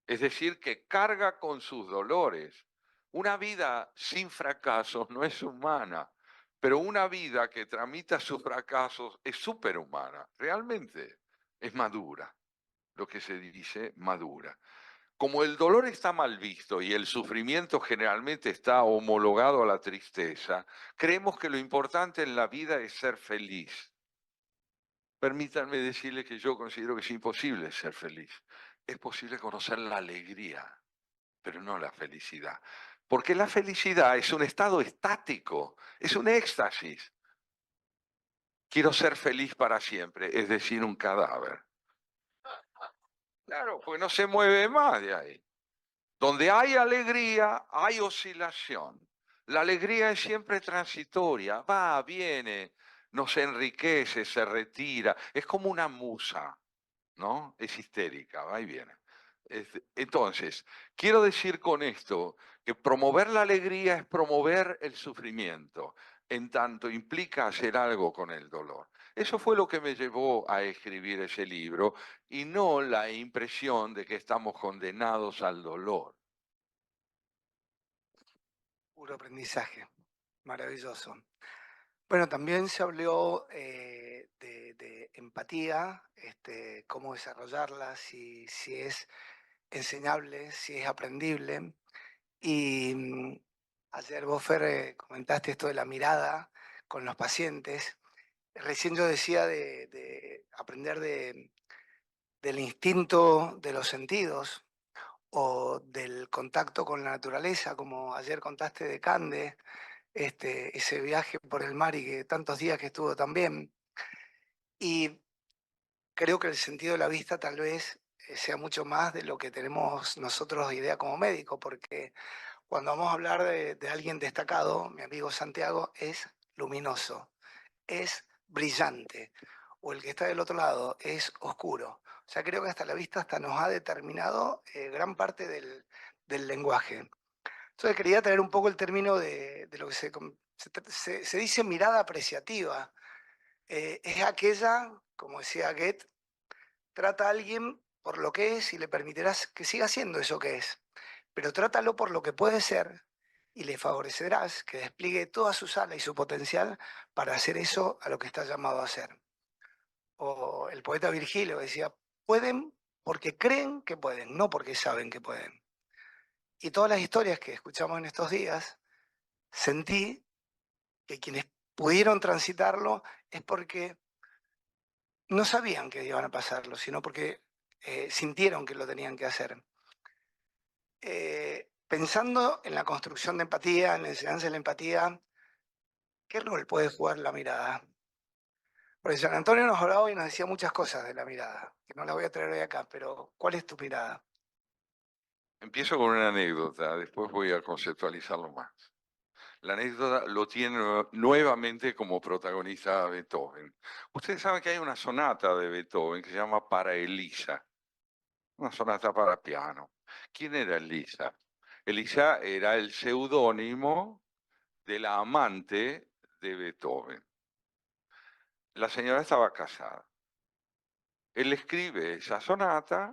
Es decir, que carga con sus dolores. Una vida sin fracasos no es humana, pero una vida que tramita sus fracasos es superhumana. Realmente es madura, lo que se dice madura. Como el dolor está mal visto y el sufrimiento generalmente está homologado a la tristeza, creemos que lo importante en la vida es ser feliz. Permítanme decirle que yo considero que es imposible ser feliz. Es posible conocer la alegría, pero no la felicidad. Porque la felicidad es un estado estático, es un éxtasis. Quiero ser feliz para siempre, es decir, un cadáver. Claro, pues no se mueve más de ahí. Donde hay alegría, hay oscilación. La alegría es siempre transitoria, va, viene, nos enriquece, se retira. Es como una musa, ¿no? Es histérica, va y viene. Entonces, quiero decir con esto que promover la alegría es promover el sufrimiento, en tanto implica hacer algo con el dolor. Eso fue lo que me llevó a escribir ese libro y no la impresión de que estamos condenados al dolor. Puro aprendizaje, maravilloso. Bueno, también se habló de empatía, cómo desarrollarla, si es enseñable, si es aprendible. Y ayer vos, Fer, comentaste esto de la mirada con los pacientes. Recién yo decía de aprender del instinto de los sentidos o del contacto con la naturaleza, como ayer contaste de Cande, ese viaje por el mar y que tantos días que estuvo también. Y creo que el sentido de la vista tal vez sea mucho más de lo que tenemos nosotros idea como médicos, porque cuando vamos a hablar de alguien destacado, mi amigo Santiago, es luminoso, es brillante, o el que está del otro lado es oscuro. O sea, creo que hasta la vista hasta nos ha determinado gran parte del lenguaje. Entonces quería traer un poco el término de lo que se dice mirada apreciativa. Es aquella, como decía Goethe, trata a alguien por lo que es y le permitirás que siga siendo eso que es. Pero trátalo por lo que puede ser y le favorecerás que despliegue toda su sala y su potencial para hacer eso a lo que está llamado a hacer. O el poeta Virgilio decía, pueden porque creen que pueden, no porque saben que pueden. Y todas las historias que escuchamos en estos días, sentí que quienes pudieron transitarlo es porque no sabían que iban a pasarlo, sino porque sintieron que lo tenían que hacer. Pensando en la construcción de empatía, en la enseñanza de la empatía, ¿qué rol puede jugar la mirada? Porque San Antonio nos hablaba y nos decía muchas cosas de la mirada, que no la voy a traer hoy acá, pero ¿cuál es tu mirada? Empiezo con una anécdota, después voy a conceptualizarlo más. La anécdota lo tiene nuevamente como protagonista Beethoven. Ustedes saben que hay una sonata de Beethoven que se llama Para Elisa, una sonata para piano. ¿Quién era Elisa? Elisa era el seudónimo de la amante de Beethoven. La señora estaba casada. Él escribe esa sonata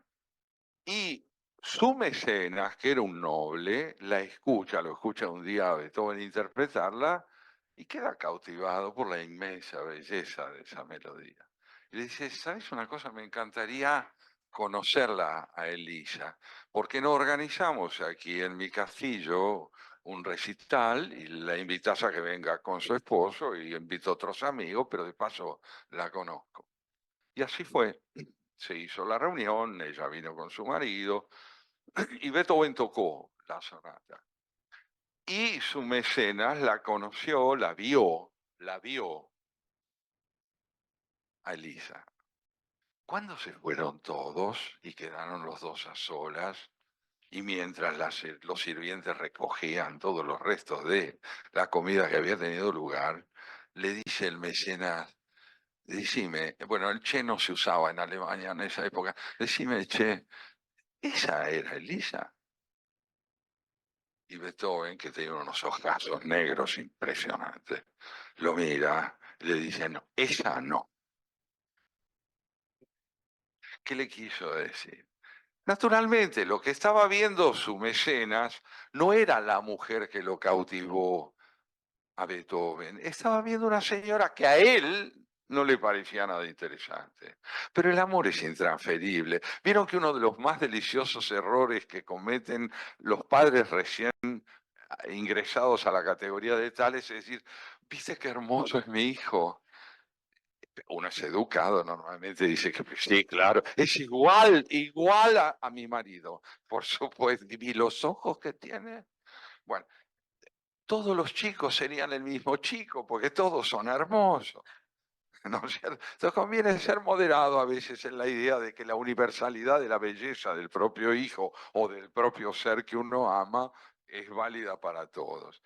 y su mecenas, que era un noble, la escucha, lo escucha un día a Beethoven interpretarla y queda cautivado por la inmensa belleza de esa melodía. Y le dice, ¿sabes una cosa? Me encantaría conocerla a Elisa. ¿Por qué no organizamos aquí en mi castillo un recital y la invitas a que venga con su esposo y invito a otros amigos, pero de paso la conozco? Y así fue. Se hizo la reunión, ella vino con su marido y Beethoven tocó la sonata. Y su mecenas la conoció, la vio a Elisa. Cuando se fueron todos y quedaron los dos a solas, y mientras los sirvientes recogían todos los restos de la comida que había tenido lugar, le dice el mecenas, decime, bueno, el che no se usaba en Alemania en esa época, decime, che, ¿esa era Elisa? Y Beethoven, que tenía unos ojazos negros impresionantes, lo mira y le dice, no, esa no. ¿Qué le quiso decir? Naturalmente, lo que estaba viendo su mecenas no era la mujer que lo cautivó a Beethoven, estaba viendo una señora que a él no le parecía nada interesante. Pero el amor es intransferible. Vieron que uno de los más deliciosos errores que cometen los padres recién ingresados a la categoría de tales es decir, ¿viste qué hermoso es mi hijo? Uno es educado, normalmente dice que pues, sí, claro, es igual a mi marido, por supuesto. ¿Y los ojos que tiene? Bueno, todos los chicos serían el mismo chico, porque todos son hermosos. ¿No es cierto? Entonces conviene ser moderado a veces en la idea de que la universalidad de la belleza del propio hijo o del propio ser que uno ama es válida para todos.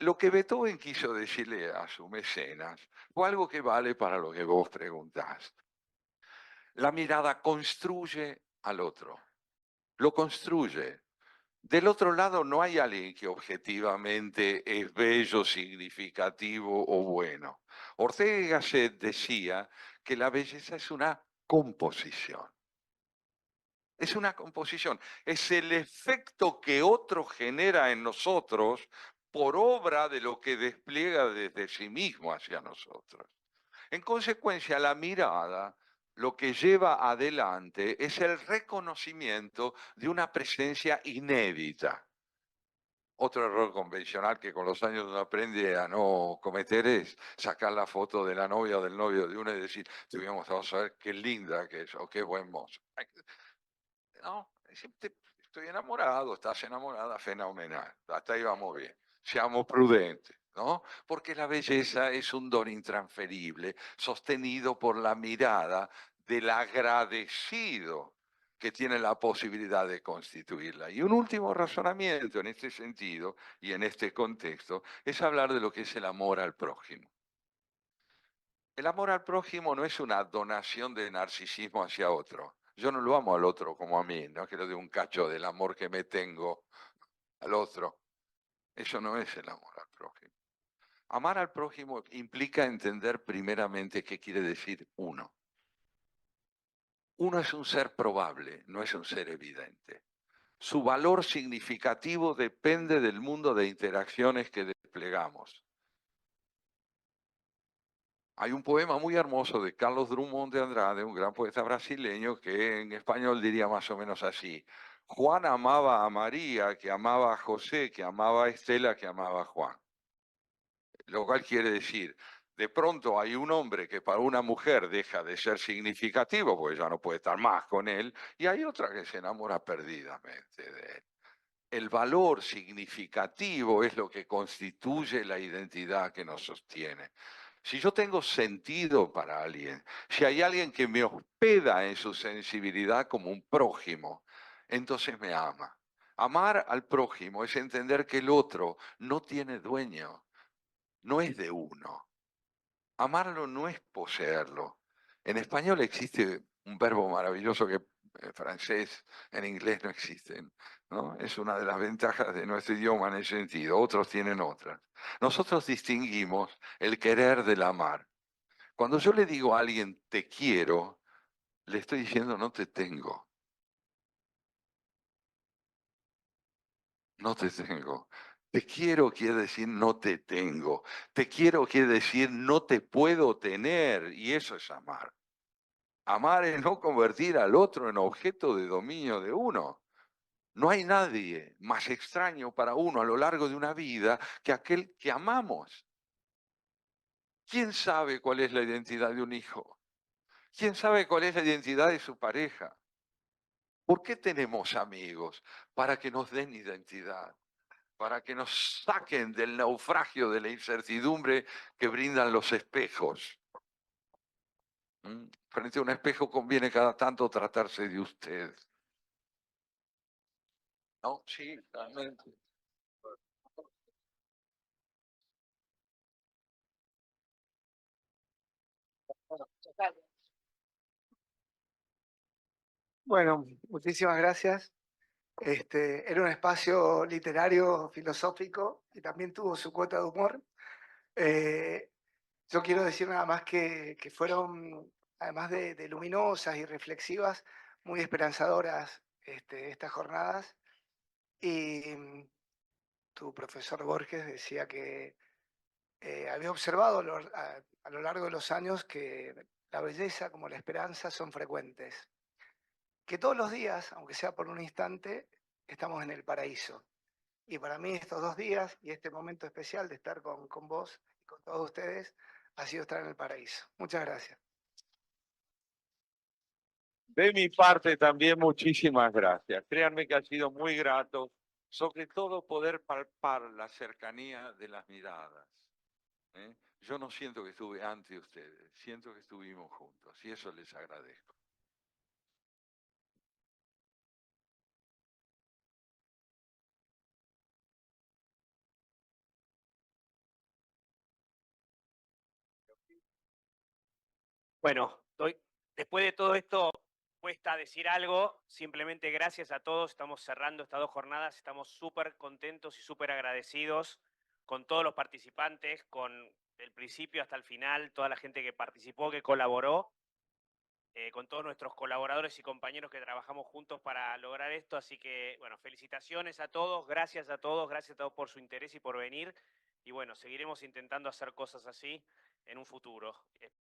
Lo que Beethoven quiso decirle a su mecenas fue algo que vale para lo que vos preguntás. La mirada construye al otro, lo construye. Del otro lado no hay alguien que objetivamente es bello, significativo o bueno. Ortega y Gasset decía que la belleza es una composición. Es una composición, es el efecto que otro genera en nosotros por obra de lo que despliega desde sí mismo hacia nosotros. En consecuencia, la mirada lo que lleva adelante es el reconocimiento de una presencia inédita. Otro error convencional que con los años uno aprende a no cometer es sacar la foto de la novia o del novio de uno y decir, vamos a ver qué linda que es o qué buen mozo. No, estoy enamorado, estás enamorada, fenomenal. Hasta ahí vamos bien. Seamos prudentes, ¿no? Porque la belleza es un don intransferible, sostenido por la mirada del agradecido que tiene la posibilidad de constituirla. Y un último razonamiento en este sentido y en este contexto es hablar de lo que es el amor al prójimo. El amor al prójimo no es una donación de narcisismo hacia otro. Yo no lo amo al otro como a mí, no que le dé un cacho del amor que me tengo al otro. Eso no es el amor al prójimo. Amar al prójimo implica entender primeramente qué quiere decir uno. Uno es un ser probable, no es un ser evidente. Su valor significativo depende del mundo de interacciones que desplegamos. Hay un poema muy hermoso de Carlos Drummond de Andrade, un gran poeta brasileño, que en español diría más o menos así. Juan amaba a María, que amaba a José, que amaba a Estela, que amaba a Juan. Lo cual quiere decir, de pronto hay un hombre que para una mujer deja de ser significativo, porque ya no puede estar más con él, y hay otra que se enamora perdidamente de él. El valor significativo es lo que constituye la identidad que nos sostiene. Si yo tengo sentido para alguien, si hay alguien que me hospeda en su sensibilidad como un prójimo, entonces me ama. Amar al prójimo es entender que el otro no tiene dueño, no es de uno. Amarlo no es poseerlo. En español existe un verbo maravilloso que en francés, en inglés no existen, ¿no? Es una de las ventajas de nuestro idioma en ese sentido. Otros tienen otras. Nosotros distinguimos el querer del amar. Cuando yo le digo a alguien te quiero, le estoy diciendo no te tengo. No te tengo. Te quiero quiere decir no te tengo. Te quiero quiere decir no te puedo tener. Y eso es amar. Amar es no convertir al otro en objeto de dominio de uno. No hay nadie más extraño para uno a lo largo de una vida que aquel que amamos. ¿Quién sabe cuál es la identidad de un hijo? ¿Quién sabe cuál es la identidad de su pareja? ¿Por qué tenemos amigos? Para que nos den identidad, para que nos saquen del naufragio de la incertidumbre que brindan los espejos. Frente a un espejo conviene cada tanto tratarse de usted. ¿No? Sí, realmente. Bueno, muchísimas gracias. Era un espacio literario, filosófico, y también tuvo su cuota de humor. Yo quiero decir nada más que fueron, además de luminosas y reflexivas, muy esperanzadoras estas jornadas. Y tu profesor Borges decía que había observado a lo largo de los años que la belleza como la esperanza son frecuentes. Que todos los días, aunque sea por un instante, estamos en el paraíso. Y para mí estos 2 días y este momento especial de estar con vos y con todos ustedes ha sido estar en el paraíso. Muchas gracias. De mi parte también muchísimas gracias. Créanme que ha sido muy grato, sobre todo poder palpar la cercanía de las miradas. ¿Eh? Yo no siento que estuve ante ustedes, siento que estuvimos juntos y eso les agradezco. Bueno, después de todo esto, cuesta decir algo. Simplemente gracias a todos. Estamos cerrando estas 2 jornadas. Estamos súper contentos y súper agradecidos con todos los participantes, con el principio hasta el final, toda la gente que participó, que colaboró, con todos nuestros colaboradores y compañeros que trabajamos juntos para lograr esto. Así que, bueno, felicitaciones a todos, gracias a todos por su interés y por venir. Y bueno, seguiremos intentando hacer cosas así en un futuro.